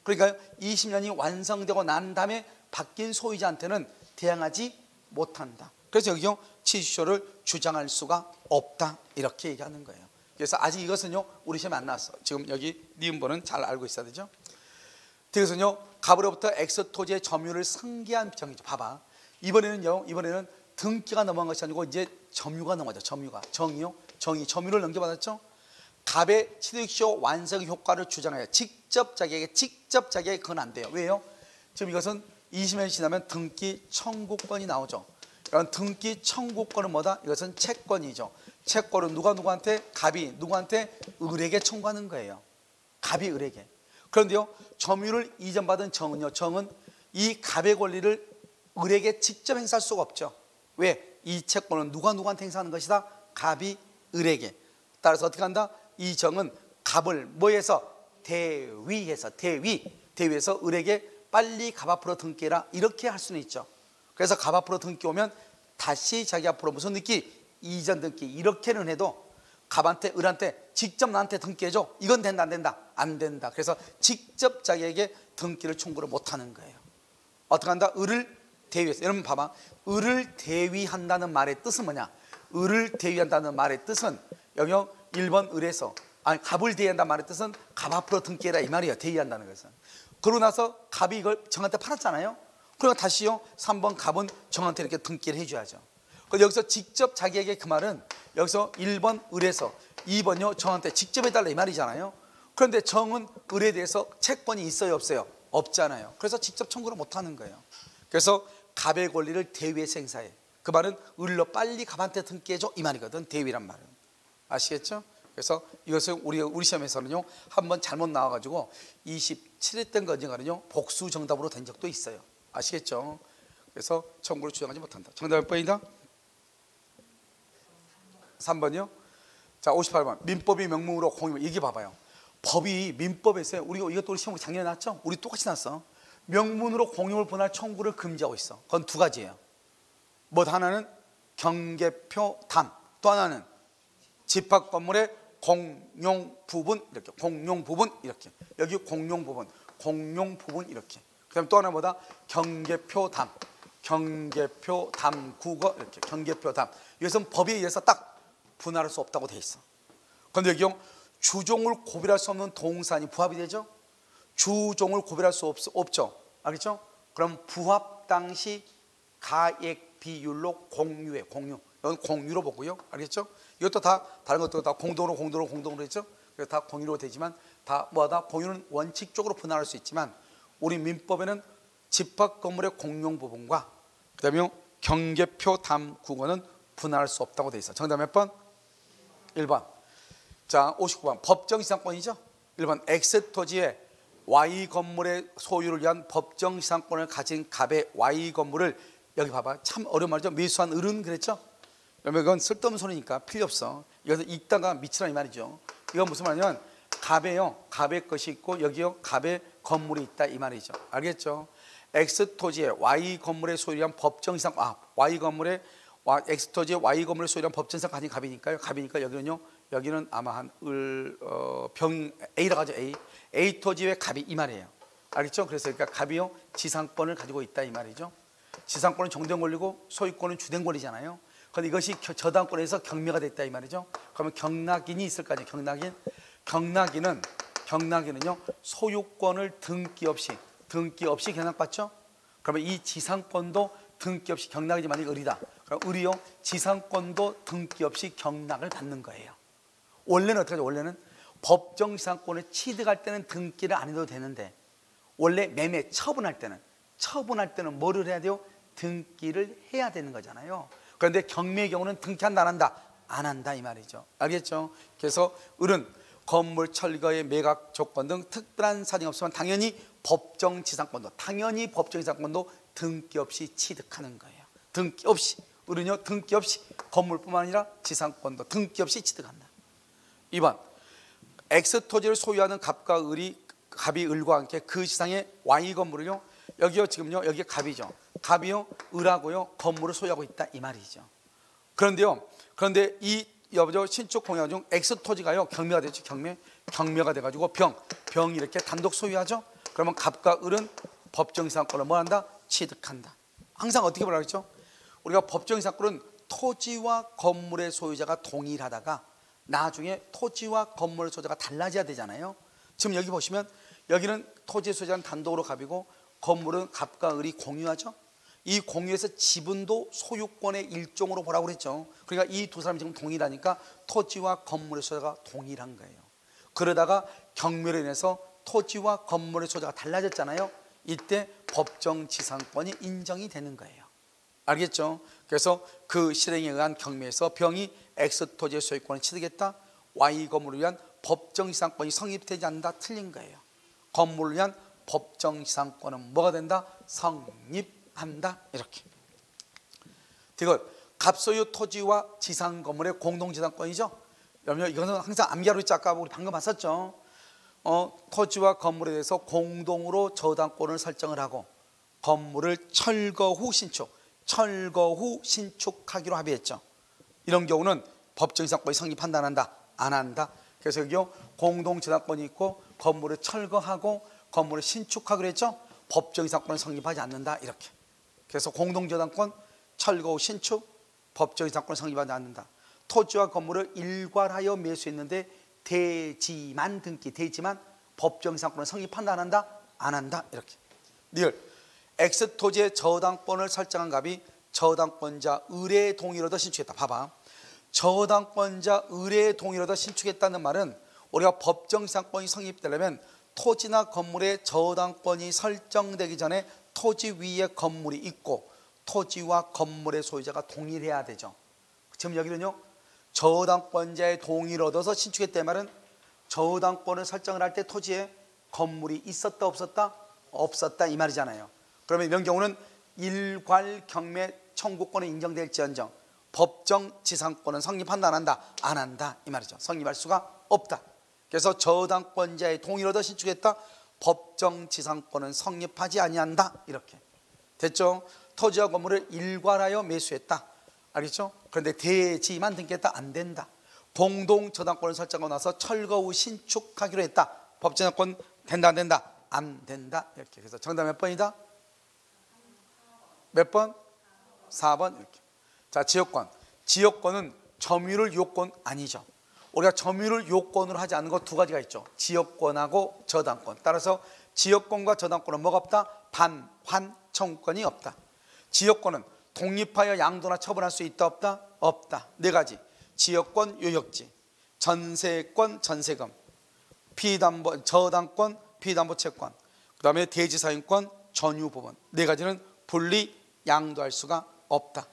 Speaker 1: 그러니까 20년이 완성되고 난 다음에 바뀐 소유자한테는 대항하지 못한다. 그래서 여기요, 취소를 주장할 수가 없다. 이렇게 얘기하는 거예요. 그래서 아직 이것은요, 우리 시험에 안 나왔어. 지금 여기 니은번은 잘 알고 있어야 되죠. 그래서요, 갑으로부터 엑스토지의 점유를 승계한 정이죠. 봐봐. 이번에는 등기가 넘어간 것이 아니고 이제 점유가 넘어가죠. 점유를 넘겨받았죠. 갑의 취득쇼 완성 효과를 주장하여 직접 자기에게 그건 안 돼요. 왜요? 지금 이것은 20년이 지나면 등기 청구권이 나오죠. 이런 등기 청구권은 뭐다? 이것은 채권이죠. 채권은 누구한테? 갑이 누구한테? 을에게 청구하는 거예요. 갑이 을에게. 그런데요, 점유를 이전받은 정은요, 정은 이 갑의 권리를 을에게 직접 행사할 수가 없죠. 왜? 이 채권은 누구한테 행사하는 것이다? 갑이 을에게. 따라서 어떻게 한다? 이 정은 갑을 뭐해서? 대위해서 을에게 빨리 갑 앞으로 등기해라. 이렇게 할 수는 있죠. 그래서 갑 앞으로 등기 오면 다시 자기 앞으로 무슨 등기? 이전 등기. 이렇게는 해도 갑한테, 을한테 직접 나한테 등기해줘. 이건 된다 안 된다? 안 된다. 그래서 직접 자기에게 등기를 청구를 못하는 거예요. 어떻게 한다? 을을 대위해서. 여러분 봐봐. 을을 대위한다는 말의 뜻은 뭐냐? 을을 대위한다는 말의 뜻은 여기 1번 을에서 갑을 대위한다는 말의 뜻은 갑 앞으로 등기해라 이 말이에요. 대위한다는 것은. 그러고 나서 갑이 이걸 정한테 팔았잖아요. 그러니까 다시요 3번 갑은 정한테 이렇게 등기를 해줘야죠. 그래서 여기서 직접 자기에게 그 말은 여기서 1번 을에서 2번요 정한테 직접 해달라 이 말이잖아요. 그런데 정은 을에 대해서 채권이 있어요 없어요? 없잖아요. 그래서 직접 청구를 못하는 거예요. 그래서 갑의 권리를 대위에서 행사해. 그 말은 을로 빨리 갑한테 등기해줘 이 말이거든. 대위란 말은. 아시겠죠? 그래서 이것을 우리 시험에서는요 한번 잘못 나와가지고 27회 땐 거지가는요 복수 정답으로 된 적도 있어요. 아시겠죠? 그래서 청구를 주장하지 못한다. 정답 몇 번이다? 3번이요? 자 58번 민법이 명문으로 공유. 이게 봐봐요. 법이 민법에서 이것도 우리 시험에 작년에 났죠? 우리 똑같이 났어. 명문으로 공용을 분할 청구를 금지하고 있어. 그건 두 가지예요. 뭐 하나는 경계표 담, 또 하나는 집합 건물의 공용 부분 이렇게 공용 부분 이렇게 여기 공용 부분 이렇게. 그다음 또 하나 뭐다? 경계표 담 국어 이렇게 경계표 담. 이것은 법에 의해서 딱 분할할 수 없다고 돼 있어. 그런데 여기 주종을 고별할 수 없는 동사니 부합이 되죠? 주종을 고별할 수 없죠. 알겠죠? 그럼 부합 당시 가액 비율로 공유해. 공유. 이건 공유로 보고요. 알겠죠? 이것도 다 다른 것도 다 공동으로 했죠? 그래서 다 공유로 되지만 다 뭐다? 공유는 원칙적으로 분할할 수 있지만 우리 민법에는 집합 건물의 공용 부분과 그다음에 경계표 담 국어는 분할할 수 없다고 돼 있어. 정답 몇 번? 1번. 자 59번 법정시상권이죠. 1번 X토지의 Y 건물의 소유를 위한 법정시상권을 가진 갑의 Y 건물을 여기 봐봐. 참 어려운 말이죠. 미수한 을은 그랬죠. 그러면 이건 쓸데없는 소리니까 필요 없어. 이것을 읽다가 미치라 이 말이죠. 이건 무슨 말이냐면 갑의 것이 있고 여기요 갑의 건물이 있다 이 말이죠. 알겠죠? X토지의 Y 건물의 소유를 위한 법정시상권 Y 건물의 X토지의 Y 건물의 소유란 법정상 가진 갑이니까요. 갑이니까 여기는요. 여기는 아마 병 A라고 하죠. A 토지의 갑이 이 말이에요. 알겠죠? 그래서 그러니까 갑이요 지상권을 가지고 있다 이 말이죠. 지상권은 정된 권리고 소유권은 주된 권리잖아요. 그런데 이것이 저당권에서 경매가 됐다 이 말이죠. 그러면 경락인이 있을 거 아니에요. 경락인은요 소유권을 등기 없이 경락받죠. 그러면 이 지상권도 등기 없이 경락이지 만약에 을이다. 그럼 을이요 지상권도 등기 없이 경락을 받는 거예요. 원래는 어떻게 하죠? 원래는 법정 지상권을 취득할 때는 등기를 안 해도 되는데 원래 매매 처분할 때는 뭐를 해야 돼요? 등기를 해야 되는 거잖아요. 그런데 경매의 경우는 등기한다 안 한다? 안 한다 이 말이죠. 알겠죠? 그래서 을은 건물 철거의 매각 조건 등 특별한 사정이 없으면 당연히 법정 지상권도 등기 없이 취득하는 거예요. 등기 없이 을은요 등기 없이 건물뿐만 아니라 지상권도 등기 없이 취득한다. 2번 X토지를 소유하는 갑이 을과 함께 그 지상의 Y 건물을요 여기요 지금요 여기 갑이죠. 갑이요 을하고요 건물을 소유하고 있다 이 말이죠. 그런데 이 신축 공약 중 X토지가요 경매가 되죠. 경매가 돼가지고 병이 이렇게 단독 소유하죠. 그러면 갑과 을은 법정 지상권을 뭐 한다? 취득한다. 항상 어떻게 보라 그랬죠? 우리가 법정 지상권은 토지와 건물의 소유자가 동일하다가 나중에 토지와 건물의 소유자가 달라져야 되잖아요. 지금 여기 보시면 여기는 토지 소유자는 단독으로 갑이고 건물은 갑과 을이 공유하죠. 이 공유에서 지분도 소유권의 일종으로 보라고 그랬죠. 그러니까 이 두 사람이 지금 동일하니까 토지와 건물의 소유자가 동일한 거예요. 그러다가 경매로 인해서 토지와 건물의 소유자가 달라졌잖아요. 이때 법정 지상권이 인정이 되는 거예요. 알겠죠? 그래서 그 실행에 의한 경매에서 병이 X토지의 소유권을 취득했다. Y 건물을 위한 법정 지상권이 성립되지 않는다. 틀린 거예요. 건물을 위한 법정 지상권은 뭐가 된다? 성립한다. 이렇게. 이것 갑소유 토지와 지상 건물의 공동 지상권이죠. 여러분 이것은 항상 암기하러 있지. 아까 우리 방금 봤었죠. 토지와 건물에 대해서 공동으로 저당권을 설정을 하고 건물을 철거 후 신축하기로 합의했죠. 이런 경우는 법정 지상권이 성립한다 안 한다? 안 한다. 그래서 여기요 공동 저당권이 있고 건물을 철거하고 건물을 신축하기로 했죠. 법정 지상권은 성립하지 않는다 이렇게. 그래서 공동 저당권 철거 후 신축 법정 지상권은 성립하지 않는다. 토지와 건물을 일괄하여 매수했는데 대지만 법정 지상권은 성립한다 안 한다? 안 한다 이렇게. 리얼 X토지의 저당권을 설정한 갑이 저당권자 을의 동의를 얻어 신축했다. 봐봐. 저당권자 을의 동의를 얻어 신축했다는 말은 우리가 법정 지상권이 성립되려면 토지나 건물의 저당권이 설정되기 전에 토지 위에 건물이 있고 토지와 건물의 소유자가 동일해야 되죠. 지금 여기는요 저당권자의 동의를 얻어서 신축했다는 말은 저당권을 설정을 할 때 토지에 건물이 있었다 없었다? 없었다 이 말이잖아요. 그러면 이런 경우는 일괄 경매 청구권이 인정될지언정 법정 지상권은 성립한다 안 한다? 안 한다 이 말이죠. 성립할 수가 없다. 그래서 저당권자의 동의를 얻어 신축했다. 법정 지상권은 성립하지 아니한다 이렇게 됐죠. 토지와 건물을 일괄하여 매수했다. 알겠죠? 그런데 대지만 등기했다. 안 된다. 공동 저당권을 설정하고 나서 철거 후 신축하기로 했다. 법정 지상권 된다 안 된다? 안 된다 이렇게. 그래서 정답 몇 번이다? 몇 번? 4번 이렇게. 자, 지역권은 점유를 요건 아니죠. 우리가 점유를 요건으로 하지 않는 것 두 가지가 있죠. 지역권하고 저당권. 따라서 지역권과 저당권은 뭐가 없다? 반환 청구권이 없다. 지역권은 독립하여 양도나 처분할 수 있다 없다? 없다. 네 가지. 지역권 요역지, 전세권 전세금, 저당권 피담보채권, 그 다음에 대지사용권 전유 부분. 네 가지는 분리 양도할 수가 없다.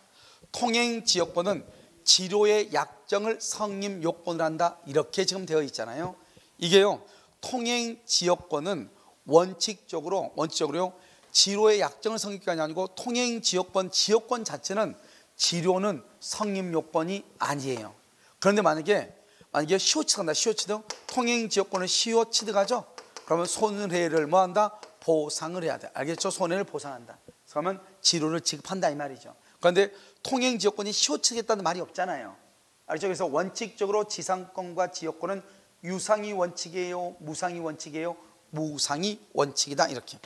Speaker 1: 통행지역권은 지료의 약정을 성립 요건으로 한다. 이렇게 지금 되어 있잖아요. 이게요 통행지역권은 원칙적으로요 지료의 약정을 성립이 아니고 통행지역권 지역권 자체는 지료는 성립 요건이 아니에요. 그런데 만약에 시효취득한다. 시효취득 통행지역권을 시효취득하죠. 그러면 손해를 뭐한다? 보상을 해야 돼. 알겠죠? 손해를 보상한다. 그러면 지료를 지급한다 이 말이죠. 그런데 통행지역권이 쉬워치겠다는 말이 없잖아요. 알죠? 그래서 원칙적으로 지상권과 지역권은 유상이 원칙이에요, 무상이 원칙이에요? 무상이 원칙이다. 이렇게.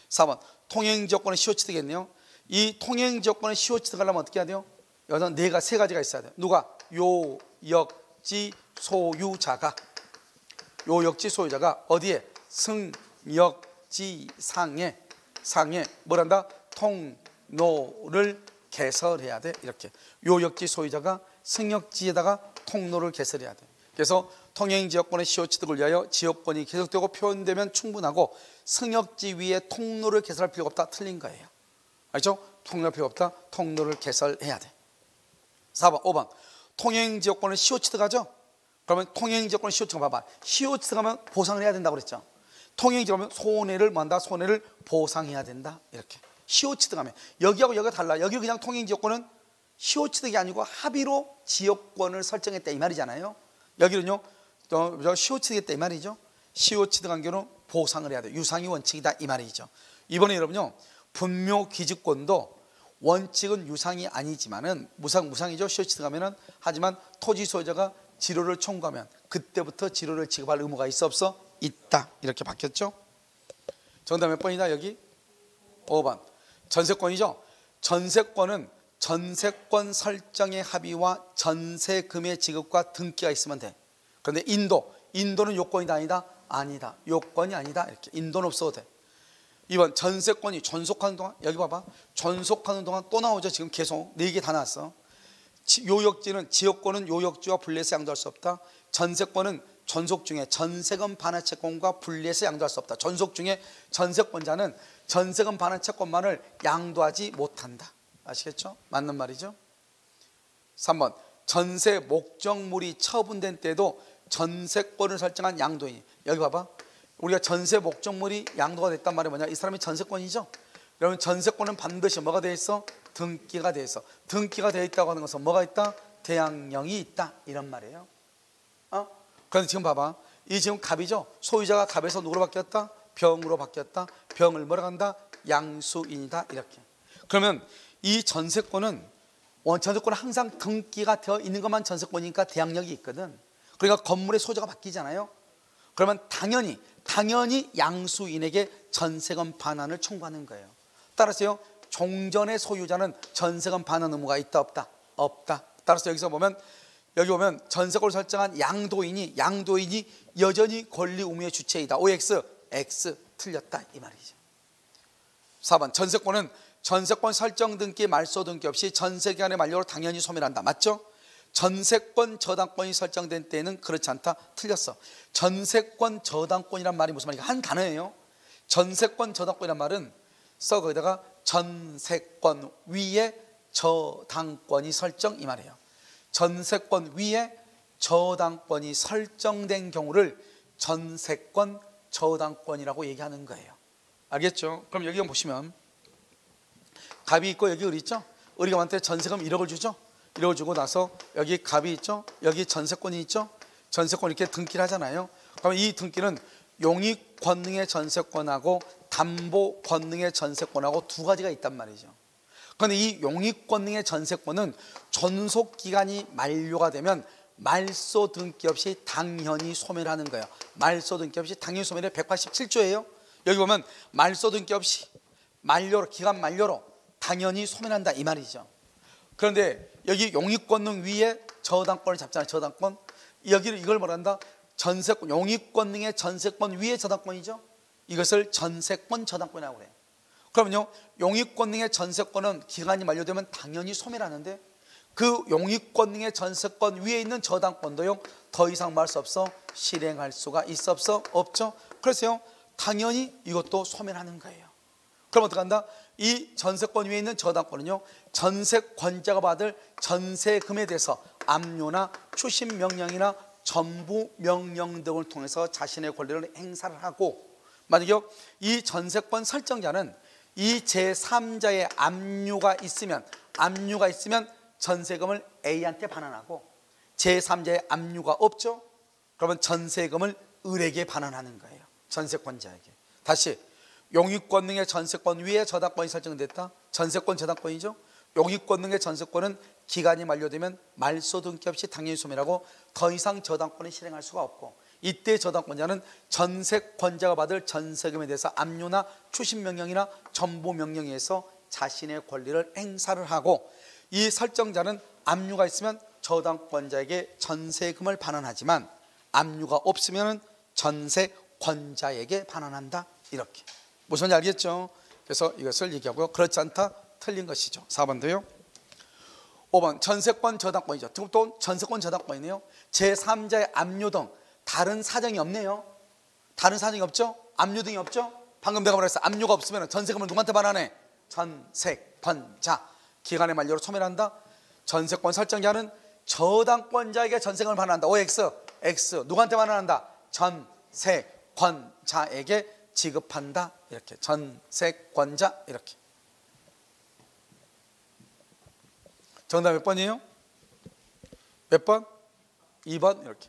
Speaker 1: 4번 통행지역권은 쉬워치겠네요. 이 통행지역권을 쉬워치하려면 어떻게 해야 돼요? 여기서 세 가지가 있어야 돼요. 누가? 요역지 소유자가. 요역지 소유자가 어디에? 승역지 상에 뭐란다? 통로를 개설해야 돼. 이렇게. 요역지 소유자가 승역지에다가 통로를 개설해야 돼. 그래서 통행지역권의 시효취득을 위하여 지역권이 계속되고 표현되면 충분하고 승역지 위에 통로를 개설할 필요가 없다. 틀린 거예요. 알죠? 통로할 필요가 없다. 통로를 개설해야 돼. 4번, 5번 통행지역권을 시효취득하죠? 그러면 통행지역권을 시효취득하면 봐봐. 시효취득하면 보상을 해야 된다고 그랬죠? 통행지역하면 손해를 뭐한다? 손해를 보상해야 된다. 이렇게. 시효취득하면 여기하고 여기가 달라. 여기 그냥 통행지역권은 시효취득이 아니고 합의로 지역권을 설정했다 이 말이잖아요. 여기는요 시효취득했다 이 말이죠. 시효취득한 경우는 보상을 해야 돼. 유상이 원칙이다 이 말이죠. 이번에 여러분요 분묘기지권도 원칙은 유상이 아니지만은 무상이죠. 시효취득하면은. 하지만 토지 소유자가 지료를 청구하면 그때부터 지료를 지급할 의무가 있어 없어? 있다. 이렇게 바뀌었죠. 정답 몇 번이다 여기? 5번 전세권이죠. 전세권은 전세권 설정의 합의와 전세금의 지급과 등기가 있으면 돼. 그런데 인도는 요건이다 아니다? 아니다. 요건이 아니다. 이렇게. 인도는 없어도 돼. 2번 전세권이 존속하는 동안, 여기 봐봐, 존속하는 동안 또 나오죠. 지금 계속 4개 다 나왔어. 요역지는 지역권은 요역지와 분리해서 양도할 수 없다. 전세권은 존속 중에 전세금 반환 채권과 분리해서 양도할 수 없다. 존속 중에 전세권자는 전세금 반환 채권만을 양도하지 못한다. 아시겠죠? 맞는 말이죠. 3번 전세 목적물이 처분된 때도 전세권을 설정한 양도인. 여기 봐봐, 우리가 전세 목적물이 양도가 됐단 말이 뭐냐? 이 사람이 전세권이죠. 여러분 전세권은 반드시 뭐가 돼 있어? 등기가 돼 있어. 등기가 돼 있다고 하는 것은 뭐가 있다? 대항령이 있다 이런 말이에요. 그런데 지금 봐봐, 이 지금 갑이죠. 소유자가 갑에서 누구로 바뀌었다? 병으로 바뀌었다. 병을 뭐라고 한다? 양수인이다. 이렇게. 그러면 이 전세권은 항상 등기가 되어 있는 것만 전세권이니까 대항력이 있거든. 그러니까 건물의 소유자가 바뀌잖아요. 그러면 당연히 양수인에게 전세금 반환을 청구하는 거예요. 따라서요 종전의 소유자는 전세금 반환 의무가 있다 없다? 없다. 따라서 여기서 보면 여기 보면 전세권을 설정한 양도인이 여전히 권리 의무의 주체이다. OX X 틀렸다 이 말이죠. 4번 전세권은 전세권 설정 등기 말소 등기 없이 전세기간의 만료로 당연히 소멸한다. 맞죠? 전세권 저당권이 설정된 때에는 그렇지 않다. 틀렸어. 전세권 저당권이란 말이 무슨 말이야? 한 단어예요. 전세권 저당권이란 말은 거기다가 전세권 위에 저당권이 설정 이 말이에요. 전세권 위에 저당권이 설정된 경우를 전세권 저당권이라고 얘기하는 거예요. 알겠죠? 그럼 여기 보시면 갑이 있고 여기 을이 있죠. 을이 갑한테 전세금 1억을 주죠. 1억을 주고 나서 여기 갑이 있죠. 여기 전세권이 있죠. 전세권 이렇게 등기를 하잖아요. 그러면 이 등기는 용익 권능의 전세권하고 담보 권능의 전세권하고 두 가지가 있단 말이죠. 그런데 이 용익 권능의 전세권은 존속 기간이 만료가 되면 말소 등기 없이 당연히 소멸하는 거예요. 말소 등기 없이 당연히 소멸이 187조예요. 여기 보면 말소 등기 없이 기간 만료로 당연히 소멸한다 이 말이죠. 그런데 여기 용익권능 위에 저당권을 잡잖아요. 저당권. 여기를 이걸 뭐란다? 전세권, 용익권능의 전세권 위에 저당권이죠. 이것을 전세권 저당권이라고 그래요. 그러면요 용익권능의 전세권은 기간이 만료되면 당연히 소멸하는데 그 용익권능의 전세권 위에 있는 저당권도요 더 이상 말 수 없어 실행할 수가 있어 없어? 없죠. 그래서요 당연히 이것도 소멸하는 거예요. 그럼 어떻게 한다? 이 전세권 위에 있는 저당권은요 전세권자가 받을 전세금에 대해서 압류나 추심 명령이나 전부 명령 등을 통해서 자신의 권리를 행사를 하고, 만약에 이 전세권 설정자는 이 제3자의 압류가 있으면 전세금을 A한테 반환하고, 제3자의 압류가 없죠? 그러면 전세금을 을에게 반환하는 거예요. 전세권자에게. 다시 용익권능의 전세권 위에 저당권이 설정됐다. 전세권 저당권이죠. 용익권능의 전세권은 기간이 만료되면 말소 등기 없이 당연히 소멸하고 더 이상 저당권을 실행할 수가 없고, 이때 저당권자는 전세권자가 받을 전세금에 대해서 압류나 추심명령이나 전보명령에 의해서 자신의 권리를 행사를 하고, 이 설정자는 압류가 있으면 저당권자에게 전세금을 반환하지만 압류가 없으면 전세권자에게 반환한다. 이렇게 무슨 말인지 알겠죠? 그래서 이것을 얘기하고요. 그렇지 않다, 틀린 것이죠. 4번도요. 5번 전세권 저당권이죠. 또 전세권 저당권이네요. 제3자의 압류 등 다른 사정이 없네요. 다른 사정이 없죠? 압류 등이 없죠? 방금 내가 말했어. 압류가 없으면 전세금을 누구한테 반환해? 전세권자. 기간의 만료로 소멸한다. 전세권 설정자는 저당권자에게 전세금을 반환한다. OX, X 누구한테 반환한다? 전세권자에게 지급한다. 이렇게 전세권자. 이렇게. 정답 몇 번이에요? 몇 번? 2번. 이렇게.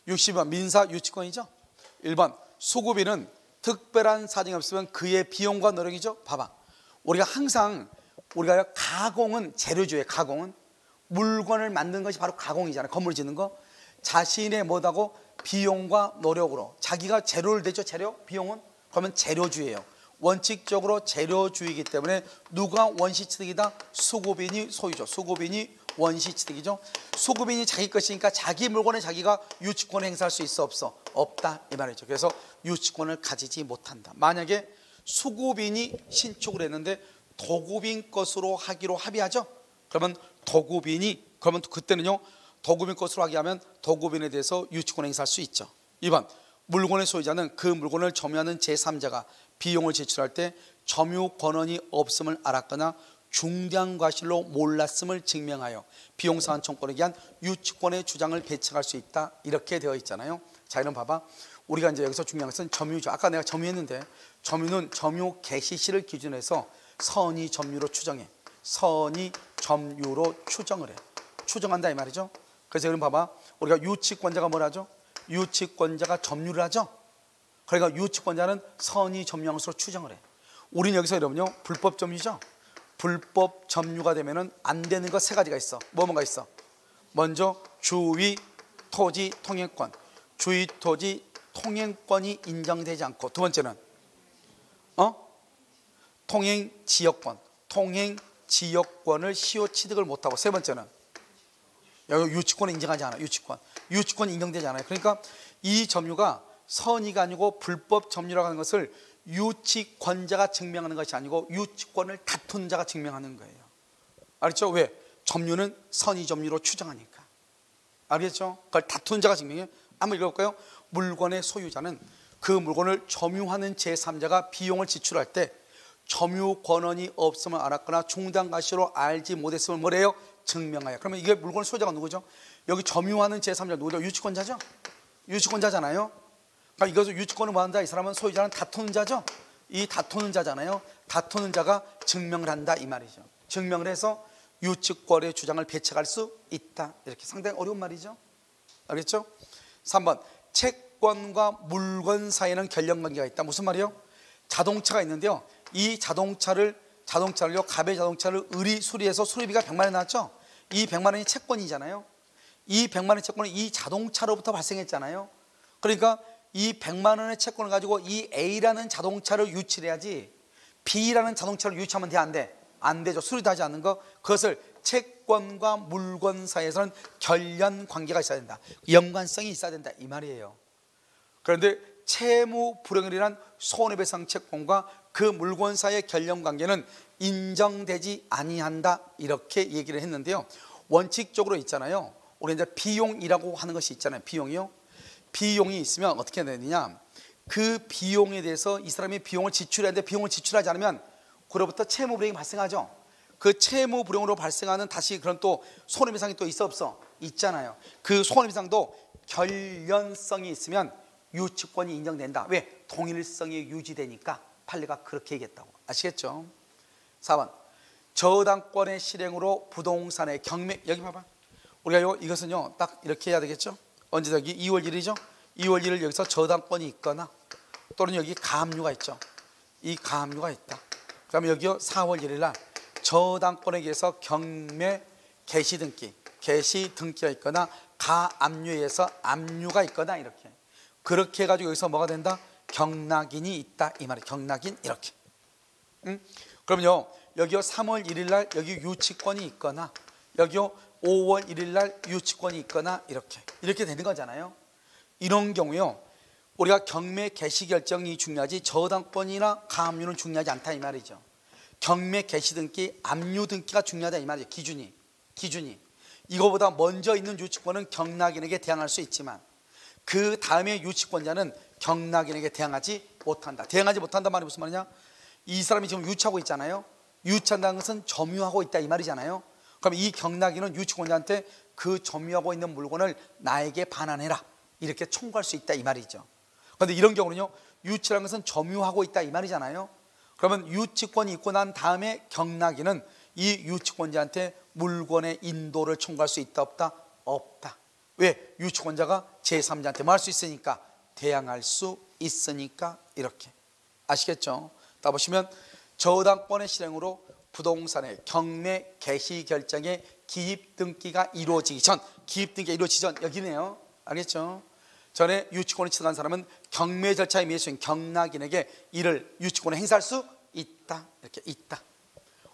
Speaker 1: 60번 민사 유치권이죠. 1번 수급인은 특별한 사정이 없으면 그의 비용과 노력이죠. 봐봐, 우리가 항상 우리가 가공은 재료주예요. 가공은 물건을 만드는 것이 바로 가공이잖아요. 건물 짓는 거. 자신의 뭐다고 비용과 노력으로 자기가 재료를 대죠. 재료 비용은 그러면 재료주예요. 원칙적으로 재료주이기 때문에 누가 원시취득이다? 수급인이 소유죠. 수급인이 원시취득이죠. 수급인이 자기 것이니까 자기 물건에 자기가 유치권을 행사할 수 있어 없어? 없다 이 말이죠. 그래서 유치권을 가지지 못한다. 만약에 수급인이 신축을 했는데 도급인 것으로 하기로 합의하죠. 그러면 도급인이 그러면 그때는요 도급인 것으로 하기하면 도급인에 대해서 유치권 행사할 수 있죠. 2번 물건의 소유자는 그 물건을 점유하는 제3자가 비용을 지출할 때 점유 권한이 없음을 알았거나 중대한 과실로 몰랐음을 증명하여 비용상환 청구권에 의한 유치권의 주장을 배척할 수 있다. 이렇게 되어 있잖아요. 자, 이런 봐봐. 우리가 이제 여기서 중요한 것은 점유죠. 아까 내가 점유했는데 점유는 점유 개시시를 기준으로 해서 선의 점유로 추정해. 선의 점유로 추정을 해. 추정한다 이 말이죠. 그래서 여러분 봐봐. 우리가 유치권자가 뭘 하죠? 유치권자가 점유를 하죠. 그러니까 유치권자는 선의 점유한 것으로 추정을 해. 우리는 여기서 여러분요 불법 점유죠. 불법 점유가 되면은 안 되는 거 세 가지가 있어. 뭐가 있어? 먼저 주의 토지 통행권. 주의 토지 통행권이 인정되지 않고, 두 번째는 통행 지역권. 통행 지역권을 시효 취득을 못하고, 세 번째는 여기 유치권을 인정하지 않아. 유치권 인정되지 않아요. 그러니까 이 점유가 선의가 아니고 불법 점유라고 하는 것을 유치권자가 증명하는 것이 아니고 유치권을 다투는 자가 증명하는 거예요. 알겠죠? 왜? 점유는 선의 점유로 추정하니까. 알겠죠? 그걸 다투는 자가 증명해요. 한번 읽어볼까요? 물건의 소유자는 그 물건을 점유하는 제3자가 비용을 지출할 때 점유 권한이 없음을 알았거나 중대한 과실로 알지 못했음을 뭐래요? 증명하여. 그러면 이게 물건의 소유자가 누구죠? 여기 점유하는 제3자 누구죠? 유치권자죠? 유치권자잖아요. 그러니까 이것을 유치권을 뭐한다? 이 사람은 소유자는 다투는 자죠. 이 다투는 자잖아요. 다투는 자가 증명을 한다 이 말이죠. 증명을 해서 유치권의 주장을 배척할 수 있다. 이렇게 상당히 어려운 말이죠. 알겠죠? 3번 채권과 물건 사이에는 결연관계가 있다. 무슨 말이요? 자동차가 있는데요. 이 자동차를요 갑의 자동차를 의리 수리해서 수리비가 100만 원 나왔죠. 이 100만 원이 채권이잖아요. 이 100만 원 채권은 이 자동차로부터 발생했잖아요. 그러니까 이 100만 원의 채권을 가지고 이 A라는 자동차를 유치를 해야지 B라는 자동차를 유치하면 돼? 안 돼? 안 되죠. 수리도 하지 않는 거. 그것을 채권과 물건 사이에서는 결연 관계가 있어야 된다. 연관성이 있어야 된다 이 말이에요. 그런데 채무 불응이란 손해배상 채권과 그 물건 사이의 결연 관계는 인정되지 아니한다 이렇게 얘기를 했는데요. 원칙적으로 있잖아요. 우리 이제 비용이라고 하는 것이 있잖아요. 비용이요. 비용이 있으면 어떻게 되느냐? 그 비용에 대해서 이 사람이 비용을 지출해야 되는데 비용을 지출하지 않으면 그로부터 채무 불이익이 발생하죠. 그 채무 불이익으로 발생하는 다시 그런 또 손해배상이 또 있어 없어? 있잖아요. 그 손해배상도 결연성이 있으면 유치권이 인정된다. 왜? 동일성이 유지되니까 판례가 그렇게 얘기했다고. 아시겠죠? 4번 저당권의 실행으로 부동산의 경매. 여기 봐봐. 우리가 이것은요 딱 이렇게 해야 되겠죠? 언제 여기 2월 1일이죠? 2월 1일 여기서 저당권이 있거나 또는 여기 가압류가 있죠. 이 가압류가 있다. 그러면 여기요 4월 1일 날 저당권에 의해서 경매 개시 등기가 있거나 가압류에 의해서 압류가 있거나 이렇게 그렇게 해가지고 여기서 뭐가 된다? 경락인이 있다 이 말이에요. 경락인 이렇게. 그럼요 여기요 3월 1일 날 여기 유치권이 있거나 여기요 5월 1일 날 유치권이 있거나 이렇게 되는 거잖아요. 이런 경우요 우리가 경매 개시 결정이 중요하지 저당권이나 가압류는 중요하지 않다 이 말이죠. 경매 개시 등기, 압류 등기가 중요하다 이 말이죠. 기준이 이거보다 먼저 있는 유치권은 경락인에게 대항할 수 있지만 그 다음에 유치권자는 경락인에게 대항하지 못한다. 대항하지 못한다 말이 무슨 말이냐? 이 사람이 지금 유치하고 있잖아요. 유치한다는 것은 점유하고 있다 이 말이잖아요. 그럼 이 경락인은 유치권자한테 그 점유하고 있는 물건을 나에게 반환해라 이렇게 청구할 수 있다 이 말이죠. 그런데 이런 경우는요 유치라는 것은 점유하고 있다 이 말이잖아요. 그러면 유치권이 있고 난 다음에 경락인은 이 유치권자한테 물건의 인도를 청구할 수 있다 없다? 없다. 왜? 유치권자가 제3자한테 뭐 할 수 있으니까 대항할 수 있으니까 이렇게. 아시겠죠? 따보시면 저당권의 실행으로 부동산의 경매 개시 결정의 기입 등기가 이루어지기 전 여기네요. 알겠죠? 전에 유치권을 취득한 사람은 경매 절차에 의해서 경락인에게 이를 유치권을 행사할 수 있다 이렇게 있다.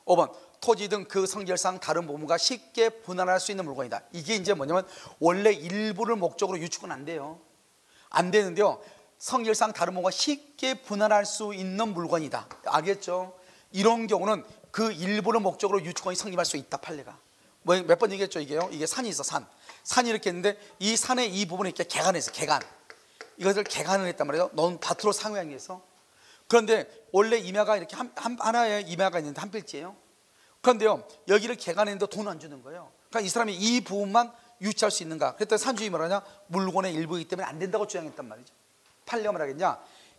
Speaker 1: 5번 토지 등 그 성질상 다른 부분과 쉽게 분할할 수 있는 물건이다. 이게 이제 뭐냐면 원래 일부를 목적으로 유치권 안 돼요. 안 되는데요 성질상 다른 부분과 쉽게 분할할 수 있는 물건이다. 알겠죠? 이런 경우는 그 일부를 목적으로 유치권이 성립할 수 있다. 판례가 몇 번 얘기했죠. 이게 산이 있어. 산이 이렇게 있는데 이 산의 이 부분을 이렇게 개간해서 이것을 개간을 했단 말이에요. 넌 밭으로 상호양해서. 그런데 원래 임야가 이렇게 하나의 임야가 있는데 한 필지예요. 그런데요 여기를 개간했는데 돈 안 주는 거예요. 그러니까 이 사람이 이 부분만 유치할 수 있는가? 그랬더니 산주인이 뭐라냐? 물건의 일부이기 때문에 안 된다고 주장했단 말이죠. 판례가 뭐라겠냐?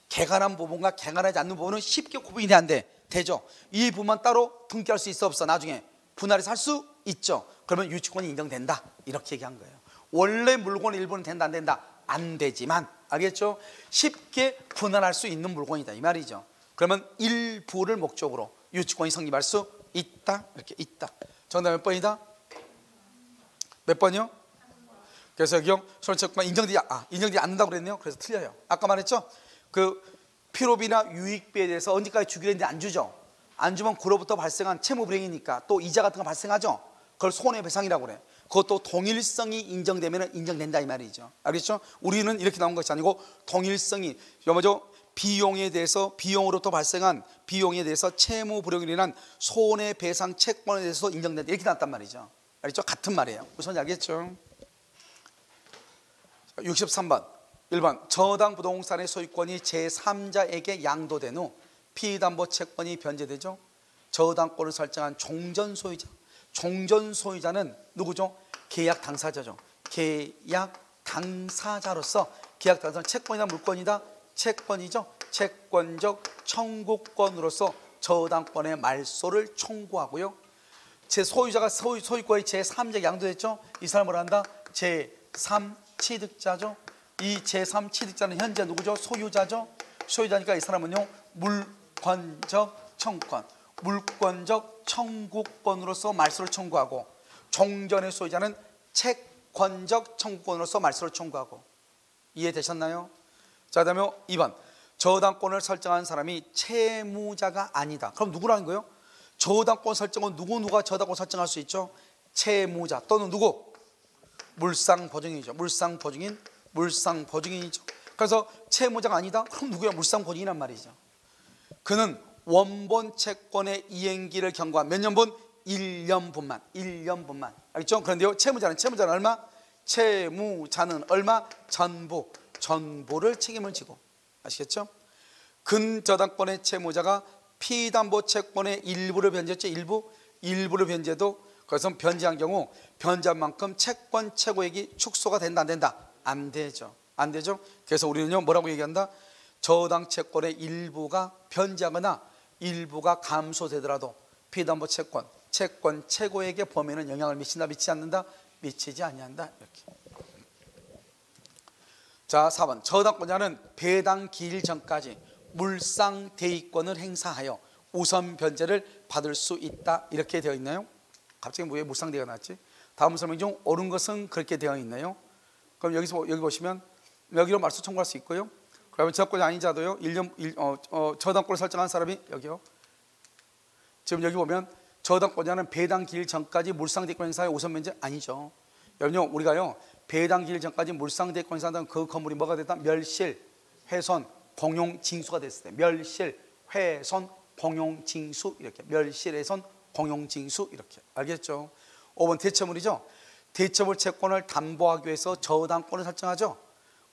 Speaker 1: 개간한 부분과 개간하지 않는 부분은 쉽게 구분이 돼 안 돼? 되죠. 이 부분만 따로 등기할 수 있어 없어? 나중에 분할해서 할 수 있죠. 그러면 유치권이 인정된다 이렇게 얘기한 거예요. 원래 물건 일부는 된다 안 된다? 안 되지만 알겠죠? 쉽게 분할할 수 있는 물건이다 이 말이죠. 그러면 일부를 목적으로 유치권이 성립할 수 있다 이렇게 있다. 정답 몇 번이다? 몇 번이요? 그래서 여기요 손해채권 인정되지 않는다고 그랬네요. 그래서 틀려요. 아까 말했죠? 그 필요비나 유익비에 대해서 언제까지 주기로 했는데 안 주죠. 안 주면 그로부터 발생한 채무 불이행이니까 또 이자 같은 거 발생하죠. 그걸 손해배상이라고 그래. 그것도 동일성이 인정되면 인정된다 이 말이죠. 알겠죠? 우리는 이렇게 나온 것이 아니고 동일성이 뭐죠? 비용으로부터 발생한 비용에 대해서 채무 불이행으로 인한 손해배상 채권에 대해서 인정된다 이렇게 나왔단 말이죠. 알겠죠? 같은 말이에요. 무슨 알겠죠? 63번 1번 저당 부동산의 소유권이 제3자에게 양도된 후 피담보 채권이 변제되죠. 저당권을 설정한 종전 소유자는 누구죠? 계약 당사자죠. 계약 당사자로서 계약 당사자는 채권이나 물권이다. 채권이죠. 채권적 청구권으로서 저당권의 말소를 청구하고요. 제 소유자가 소유권이 제3자에게 양도됐죠. 이 사람을 한다. 제3취득자죠. 이 제3취득자는 현재 누구죠? 소유자죠. 소유자니까 이 사람은요 물권적 청구권으로서 말소를 청구하고 종전의 소유자는 채권적 청구권으로서 말소를 청구하고. 이해되셨나요? 자, 다음에 2번 저당권을 설정한 사람이 채무자가 아니다. 그럼 누구라는 거예요? 저당권 설정은 누가 저당권 설정할 수 있죠? 채무자 또는 누구? 물상보증인이죠. 물상보증인이죠. 그래서 채무자가 아니다? 그럼 누구야? 물상보증인이란 말이죠. 그는 원본 채권의 이행기를 경고한 몇 년분? 1년분만. 알겠죠? 그런데요 채무자는 얼마? 채무자는 얼마? 전부를 책임을 지고. 아시겠죠? 근저당권의 채무자가 피담보 채권의 일부를 변제했죠. 일부를 변제도 그것은 변제한 경우 변제한 만큼 채권 최고액이 축소가 된다 안 된다? 안 되죠. 그래서 우리는요 뭐라고 얘기한다? 저당 채권의 일부가 변제하거나 일부가 감소되더라도 피담보 채권 최고액의 범위는 영향을 미친다 미치지 않는다? 미치지 아니한다 이렇게. 자 4번 저당권자는 배당 기일 전까지 물상 대위권을 행사하여 우선 변제를 받을 수 있다 이렇게 되어 있나요? 갑자기 왜 물상대가 나왔지? 다음 설명 중 옳은 것은 그렇게 되어 있나요? 그럼 여기 보시면 여기로 말소 청구할 수 있고요. 그러면 저당권이 아닌 자도요. 저당권을 설정한 사람이 여기요. 지금 여기 보면 저당권자는 배당 기일 전까지 물상대권 행사의 우선 변제 아니죠. 여러분요, 우리가요 배당 기일 전까지 물상대권 행사한다면 그 건물이 뭐가 됐다? 멸실, 훼손, 공용 징수가 됐을 때 멸실, 훼손, 공용 징수 이렇게 멸실, 훼손, 공용 징수 이렇게 알겠죠? 5번 대체물이죠. 대체물 채권을 담보하기 위해서 저당권을 설정하죠.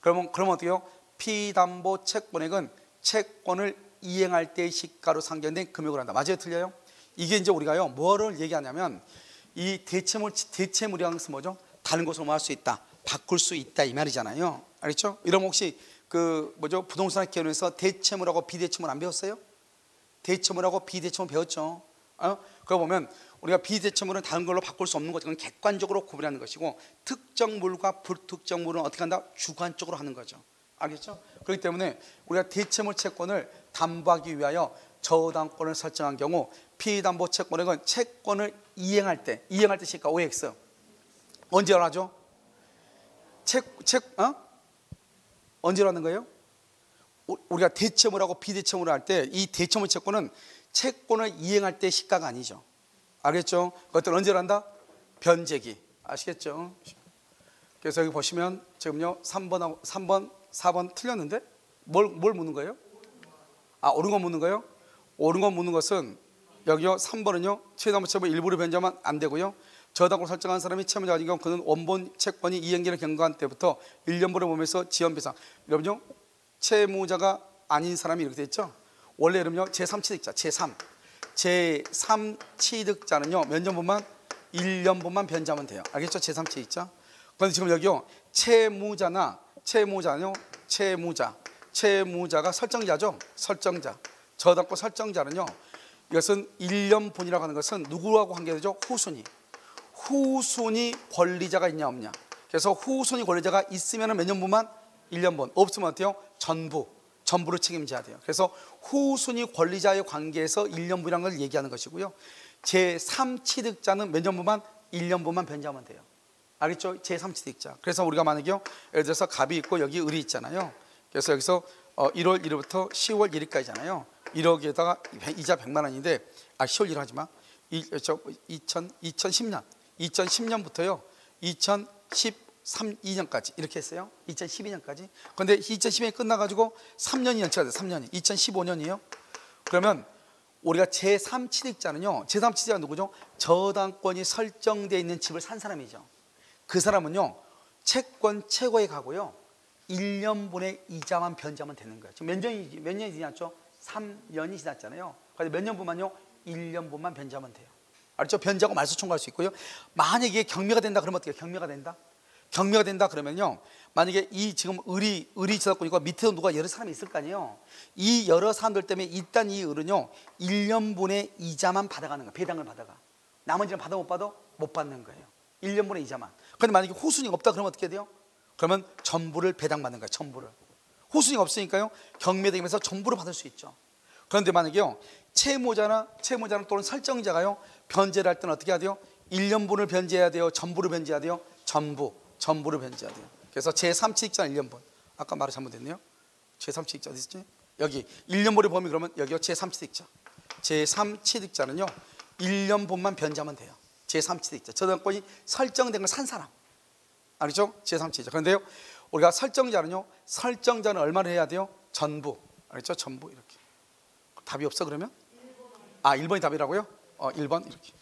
Speaker 1: 그러면 어떻게요? 피담보 채권액은 채권을 이행할 때의 시가로 상정된 금액을 한다. 맞아요, 틀려요? 이게 이제 우리가요 뭐를 얘기하냐면 이 대체물이라는 것은 뭐죠? 다른 것으로 뭐 할 수 있다, 바꿀 수 있다 이 말이잖아요. 알겠죠? 이러면 혹시 그 뭐죠? 부동산 개념에서 대체물하고 비대체물 안 배웠어요? 대체물하고 비대체물 배웠죠. 그거 보면 우리가 비대체물은 다른 걸로 바꿀 수 없는 것, 그건 객관적으로 구분하는 것이고 특정물과 불특정물은 어떻게 한다? 주관적으로 하는 거죠. 알겠죠? 그렇기 때문에 우리가 대체물 채권을 담보하기 위하여 저당권을 설정한 경우 피담보 채권액은 채권을 이행할 때 시가 OX 언제 일어나죠? 언제 일어나는 거예요? 우리가 대체물하고 비대체물을 할 때 이 대체물 채권은 채권을 이행할 때 시가가 아니죠. 알겠죠? 그것들은 언제 일어난다? 변제기. 아시겠죠? 그래서 여기 보시면 지금요 3번 4번 틀렸는데 뭘 묻는 거예요? 옳은 거 묻는 거예요? 옳은 거 묻는 것은 여기요 3번은요 최담보 채권 일부를 변제하면 안 되고요. 저당권 설정한 사람이 채무자 가진 경우 그는 원본 채권이 이행기를 경과한 때부터 1년분을 보면서 지연배상. 여러분요 채무자가 아닌 사람이 이렇게 돼 있죠. 원래 여러분요 제3취득자 제3취득자는요 몇 년분만 1년분만 변제하면 돼요. 알겠죠? 제3취득자. 그런데 지금 여기요 채무자가 설정자죠. 설정자. 저당권 설정자는요 이것은 1년분이라고 하는 것은 누구하고 관계되죠? 후순위 권리자가 있냐 없냐. 그래서 후순위 권리자가 있으면 몇 년분만? 1년분. 없으면 어때요? 전부를 책임져야 돼요. 그래서 후순위 권리자의 관계에서 1년분이라는 걸 얘기하는 것이고요. 제3취득자는 몇 년분만? 1년분만 변제하면 돼요. 알겠죠? 제3취득자. 그래서 우리가 만약에요 예를 들어서 갑이 있고 여기 을이 있잖아요. 그래서 여기서 1월 1일부터 10월 1일까지잖아요. 1억에다가 이자 100만 원인데 10월 1일 하지 마. 2010년부터요 2012년까지 이렇게 했어요. 2012년까지. 그런데 2012년이 끝나가지고 3년이 연체가 돼요. 3년이 2015년이에요. 그러면 우리가 제3취득자는요 제3취득자가 누구죠? 저당권이 설정되어 있는 집을 산 사람이죠. 그 사람은요 채권 최고액 하고요 1년분의 이자만 변제하면 되는 거예요. 지금 몇 년이 지났죠? 3년이 지났잖아요. 그래서 몇 년분만요? 1년분만 변제하면 돼요. 알죠? 변제하고 말소 청구할 수 있고요. 만약에 이게 경매가 된다 그러면 어떻게 해요? 경매가 된다 그러면요 만약에 이 지금 을이 저당권이고 밑에도 누가 여러 사람이 있을 거 아니에요. 이 여러 사람들 때문에 일단 이 을은요 1년분의 이자만 받아가는 거예요. 배당을 받아가. 나머지는 받아 못 받아? 못 받는 거예요. 1년분의 이자만. 그런데 만약에 후순위가 없다 그러면 어떻게 돼요? 그러면 전부를 배당받는 거예요. 전부를. 후순위가 없으니까요 경매되면서 전부를 받을 수 있죠. 그런데 만약에요 채무자나 또는 설정자가요 변제를 할 때는 어떻게 해야 돼요? 1년분을 변제해야 돼요? 전부를 변제해야 돼요? 전부를 변제해야 돼요. 그래서 제3취득자는 1년분. 아까 말이 잘못됐네요. 제3취득자 어디 있지? 여기 1년분의 범위 그러면 여기요 제3취득자. 제3취득자는요 1년분만 변제하면 돼요. 제3취득자. 저당권이 설정된 걸 산 사람. 알겠죠? 제3취득자. 그런데요 우리가 설정자는 얼마를 해야 돼요? 전부. 알겠죠? 전부 이렇게. 답이 없어 그러면? 1번이 답이라고요? 1번 이렇게.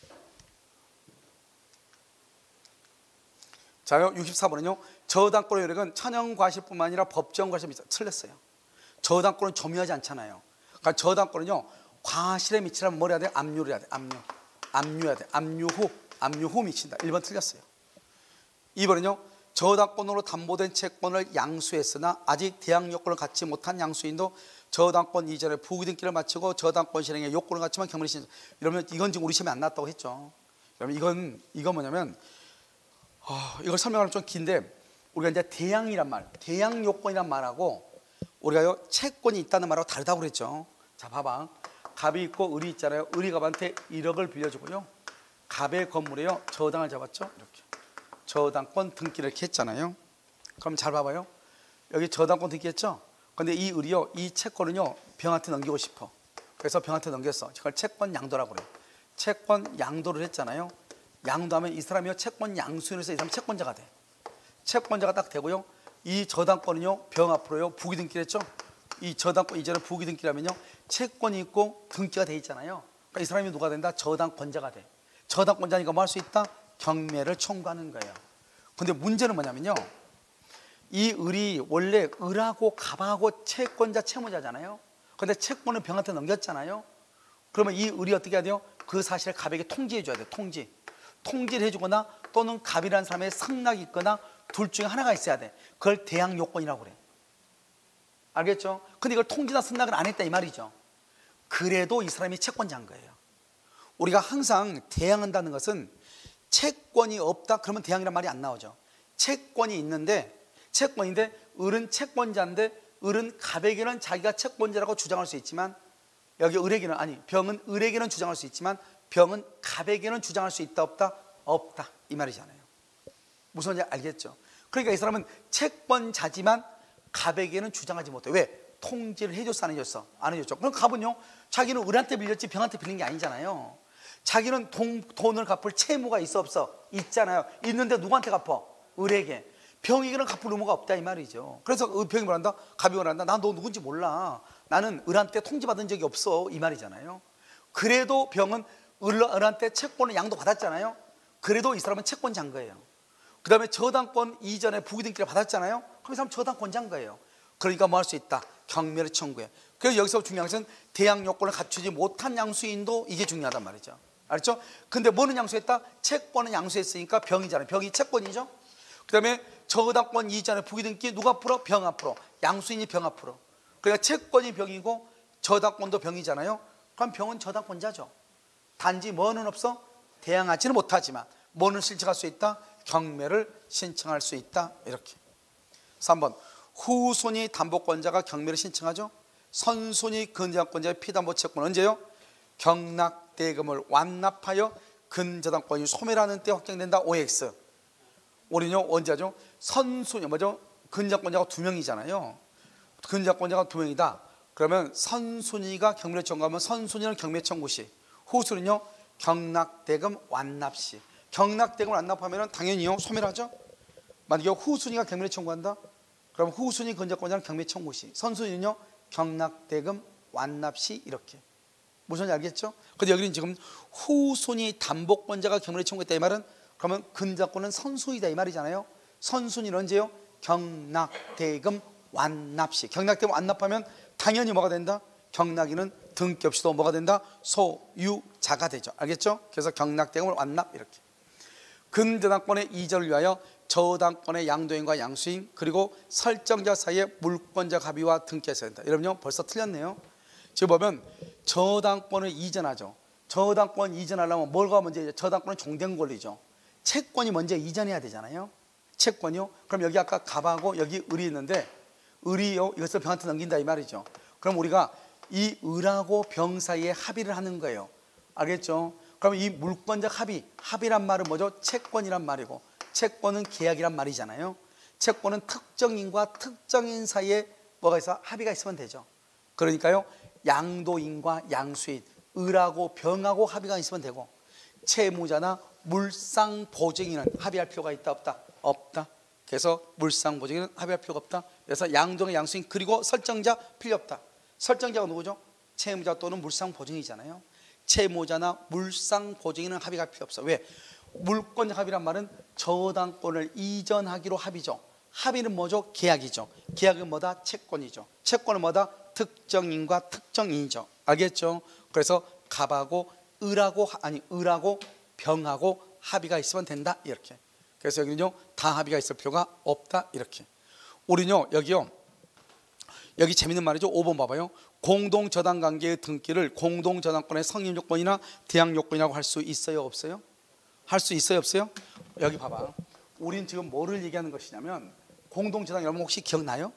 Speaker 1: 자요 64번은요 저당권의 효력은 천연과실뿐만 아니라 법정과실에 미쳐. 틀렸어요. 저당권은 점유하지 않잖아요. 그러니까 저당권은요 과실에 미치려면 뭘 해야 돼요? 압류를 해야 돼. 압류해야 돼. 압류 후 미친다. 1번 틀렸어요. 2번은요 저당권으로 담보된 채권을 양수했으나 아직 대항 요건을 갖지 못한 양수인도 저당권 이전에 부기등기를 마치고 저당권 실행에 요건을 갖추면 경매를 신청. 이러면 이건 지금 우리 시험에 안 났다고 했죠. 그러면 이건 뭐냐면 이걸 설명하면 좀 긴데 우리가 이제 대항 요건이란 말하고 우리가요 채권이 있다는 말하고 다르다고 그랬죠. 자 봐봐. 갑이 있고 을이 있잖아요. 을이 갑한테 1억을 빌려주고요. 갑의 건물에요 저당을 잡았죠. 이렇게 저당권 등기를 이렇게 했잖아요. 그럼 잘 봐봐요. 여기 저당권 등기 했죠. 근데 이 을이요 이 채권은요 병한테 넘기고 싶어. 그래서 병한테 넘겼어. 그걸 채권 양도라고 그래요. 채권 양도를 했잖아요. 양도하면 이 사람이요 채권 양수인으로서 이 사람 채권자가 돼. 채권자가 딱 되고요. 이 저당권은요 병 앞으로요 부기 등기를 했죠. 이 저당권 이전에 부기 등기라면요 채권이 있고 등기가 돼 있잖아요. 그러니까 이 사람이 누가 된다? 저당권자가 돼. 저당권자니까 뭐 할 수 있다? 경매를 청구하는 거예요. 근데 문제는 뭐냐면요 이 을이 원래 을하고 갑하고 채권자 채무자잖아요. 근데 채권을 병한테 넘겼잖아요. 그러면 이 을이 어떻게 해야 돼요? 그 사실을 갑에게 통지해 줘야 돼요. 통지를 해주거나 또는 갑이라는 사람의 상락이 있거나 둘 중에 하나가 있어야 돼. 그걸 대항 요건이라고 그래. 알겠죠? 근데 이걸 통지나 승낙을 안 했다 이 말이죠. 그래도 이 사람이 채권자인 거예요. 우리가 항상 대항한다는 것은 채권이 없다 그러면 대항이란 말이 안 나오죠. 채권이 있는데 채권인데 을은 채권자인데 을은 갑에게는 자기가 채권자라고 주장할 수 있지만 여기 을에게는 아니 병은 을에게는 주장할 수 있지만 병은 갑에게는 주장할 수 있다 없다? 없다 이 말이잖아요. 무슨 말인지 알겠죠? 그러니까 이 사람은 채권자지만 갑에게는 주장하지 못해. 왜? 통지를 해줬어 안 해줬어? 안 해줬죠. 그럼 갑은요 자기는 을한테 빌렸지 병한테 빌린 게 아니잖아요. 자기는 돈을 갚을 채무가 있어 없어? 있잖아요. 있는데 누구한테 갚아? 을에게. 병에게는 갚을 의무가 없다 이 말이죠. 그래서 병이 뭐란다? 갑이 뭐란다? 난 너 누군지 몰라. 나는 을한테 통지받은 적이 없어 이 말이잖아요. 그래도 병은 을한테 채권을 양도받았잖아요. 그래도 이 사람은 채권자인 거예요. 그 다음에 저당권 이전에 부기등기를 받았잖아요. 그럼 이 사람 저당권자인 거예요. 그러니까 뭐 할 수 있다? 경매를 청구해. 그래서 여기서 중요한 것은 대항 요건을 갖추지 못한 양수인도 이게 중요하단 말이죠. 알죠? 근데 뭐는 양수했다? 채권은 양수했으니까 병이잖아요. 병이 채권이죠. 그 다음에 저당권 이전에 부기등기 누가 앞으로? 병 앞으로. 양수인이 병 앞으로. 그러니까 채권이 병이고 저당권도 병이잖아요. 그럼 병은 저당권자죠. 단지 뭐는 없어? 대항하지는 못하지만 뭐는 신청할 수 있다? 경매를 신청할 수 있다. 이렇게. 3번 후손이 담보권자가 경매를 신청하죠. 선손이 근저당권자의 피담보 채권 언제요? 경락대금을 완납하여 근저당권이 소멸하는 때 확정된다. OX. 우리는요 언제 하죠? 선손이 뭐죠? 근저당권자가 2명이잖아요. 근저당권자가 2명이다. 그러면 선순위가 경매를 청구하면 선순위는 경매 청구 시, 후순위는요 경락대금 완납 시. 경락대금을 완납하면 당연히요 소멸하죠. 만약에 후순위가 경매를 청구한다. 그럼 후순위 근저권자는 경매 청구 시, 선순위는요 경락대금 완납 시. 이렇게. 무슨 말인지 알겠죠? 근데 여기는 지금 후순위 담보권자가 경매를 청구했다 이 말은 그러면 근저권은 선순위다 이 말이잖아요. 선순위는 언제요? 경락대금 완납 시. 경락대금 완납하면 당연히 뭐가 된다? 경락인은 등기 없이도 뭐가 된다? 소유자가 되죠. 알겠죠? 그래서 경락대금을 완납 이렇게. 근저당권의 이전을 위하여 저당권의 양도인과 양수인 그리고 설정자 사이에 물권자 합의와 등기해서 된다. 여러분요 벌써 틀렸네요. 지금 보면 저당권을 이전하죠. 저당권 이전하려면 뭐가 먼저? 저당권은 종된 권리죠. 채권이 먼저 이전해야 되잖아요. 채권이요. 그럼 여기 아까 갑하고 여기 을이 있는데 을이요 이것을 병한테 넘긴다 이 말이죠. 그럼 우리가 이 을하고 병 사이에 합의를 하는 거예요. 알겠죠? 그럼 이 물권자 합의란 말은 뭐죠? 채권이란 말이고 채권은 계약이란 말이잖아요. 채권은 특정인과 특정인 사이에 뭐가 있어? 합의가 있으면 되죠. 그러니까요 양도인과 양수인, 을하고 병하고 합의가 있으면 되고 채무자나 물상보증인은 합의할 필요가 있다 없다? 없다. 그래서 물상보증인은 합의할 필요가 없다. 그래서 양도인, 양수인 그리고 설정자 필요 없다. 설정자가 누구죠? 채무자 또는 물상보증이잖아요. 채무자나 물상보증인은 합의가 필요 없어. 왜? 물권 합의란 말은 저당권을 이전하기로 합의죠. 합의는 뭐죠? 계약이죠. 계약은 뭐다? 채권이죠. 채권은 뭐다? 특정인과 특정인이죠. 알겠죠? 그래서 갑하고 을하고 병하고 합의가 있으면 된다 이렇게. 그래서 여기는요 다 합의가 있을 필요가 없다 이렇게. 우리는요 여기 재밌는 말이죠. 5번 봐봐요. 공동저당관계의 등기를 공동저당권의 성립 요건이나 대항 요건이라고 할 수 있어요 없어요? 할 수 있어요 없어요? 여기 봐봐. 우린 지금 뭐를 얘기하는 것이냐면 공동저당 여러분 혹시 기억나요?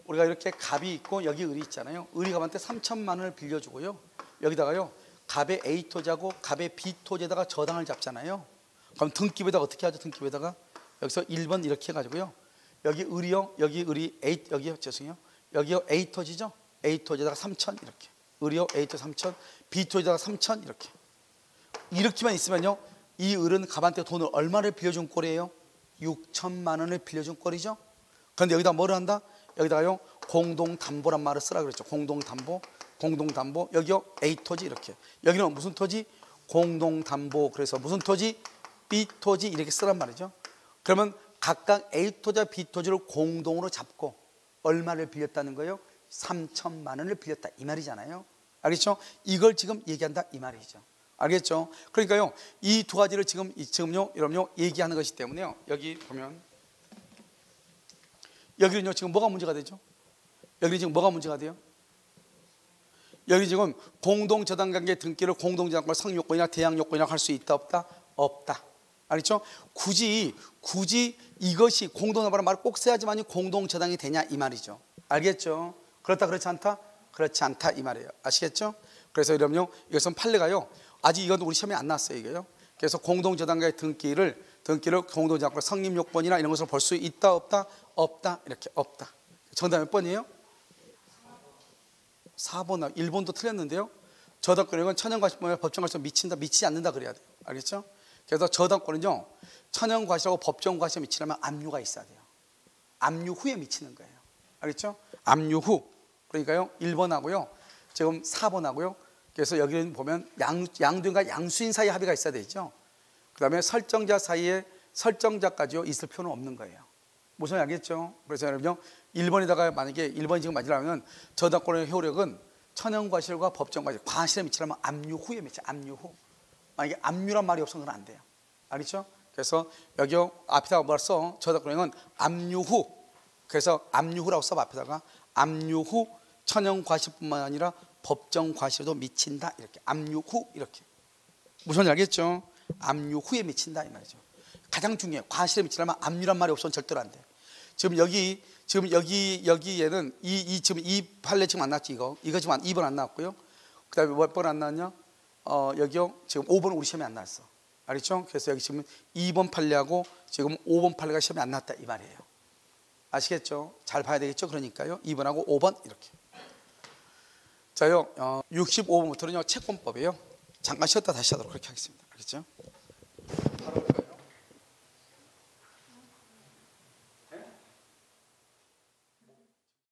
Speaker 1: 우리가 이렇게 갑이 있고 여기 을이 있잖아요. 을이 갑한테 3천만 원을 빌려주고요. 여기다가요 갑의 A 토지하고 갑의 B 토지에다가 저당을 잡잖아요. 그럼 등기부에다가 어떻게 하죠? 등기부에다가 여기서 1번 이렇게 해가지고요. 여기 을이요, 여기 을이 A, 여기요, 죄송해요. 여기요 A 토지죠. A 토지에다가 3천 이렇게. 을이요 A 토지 3천, B 토지에다가 3천 이렇게. 이렇게만 있으면요, 이 을은 갑한테 돈을 얼마를 빌려준 꼴이에요? 6천만 원을 빌려준 꼴이죠. 그런데 여기다 뭐를 한다? 여기다가요 공동담보란 말을 쓰라 그랬죠. 공동담보, 공동담보. 여기요 A 토지 이렇게. 여기는 무슨 토지? 공동담보. 그래서 무슨 토지? B 토지 이렇게 쓰란 말이죠. 그러면 각각 A 토지와 B 토지를 공동으로 잡고 얼마를 빌렸다는 거예요? 3천만 원을 빌렸다 이 말이잖아요. 알겠죠? 이걸 지금 얘기한다 이 말이죠. 알겠죠? 그러니까요 이 두 가지를 지금요 여러분요 얘기하는 것이기 때문에요. 여기 보면 여기는요 지금 뭐가 문제가 되죠? 여기 지금 뭐가 문제가 돼요? 여기 지금 공동저당관계 등기를 공동저당권 성요건이나 대항요건이라고 할 수 있다 없다? 없다. 알겠죠? 굳이 이것이 공동담보라는 말을 꼭 써야지만이 공동저당이 되냐 이 말이죠. 알겠죠? 그렇다 그렇지 않다? 그렇지 않다 이 말이에요. 아시겠죠? 그래서 여러분요 이것은 판례가요 아직 이건 우리 시험에 안 나왔어요 이게요. 그래서 공동저당과의 등기를 공동저당권 성립요건이나 이런 것을 볼 수 있다 없다? 없다 이렇게 없다. 정답 몇 번이에요? 4번. 1번도 틀렸는데요. 저당권은 천연과실법에 법정과실에 미친다 미치지 않는다 그래야 돼요. 알겠죠? 그래서 저당권은요 천연과실하고 법정과실에 미치려면 압류가 있어야 돼요. 압류 후에 미치는 거예요. 알겠죠? 압류 후. 그러니까요 1번하고요 지금 4번하고요 그래서 여기는 보면 양도인과 양수인 사이에 합의가 있어야 되죠. 그 다음에 설정자 사이에 설정자까지요 있을 필요는 없는 거예요. 무슨 알겠죠? 그래서 여러분요 1번에다가 만약에 1번이 지금 맞으려면 저당권의 효력은 천연과실과 법정과실 과실에 미치려면 압류 후에 미쳐요. 압류 후. 만약에 압류란 말이 없으면 그건 안 돼요. 알겠죠? 그래서 여기요 앞에다가 뭐라 써? 저당권은 압류 후. 그래서 압류 후라고 써 앞에다가 압류 후 천연과실뿐만 아니라 법정과실도 미친다 이렇게. 압류 후 이렇게. 무슨 알겠죠? 압류 후에 미친다 이 말이죠. 가장 중요해요. 과실에 미치려면 압류란 말이 없으면 절대로 안 돼요. 지금 여기에는 지금 이 판례 지금 안 나왔지 이거 지금 2번 안 나왔고요. 그다음에 몇 번 안 나왔냐? 여기요 지금 5번 우리 시험에 안 나왔어. 알겠죠? 그래서 여기 지금 2번 판례하고 지금 5번 판례가 시험에 안 나왔다 이 말이에요. 아시겠죠? 잘 봐야 되겠죠? 그러니까요 2번하고 5번 이렇게. 자요 65번부터는요 채권법이에요. 잠깐 쉬었다 다시 하도록 그렇게 하겠습니다. 알겠죠?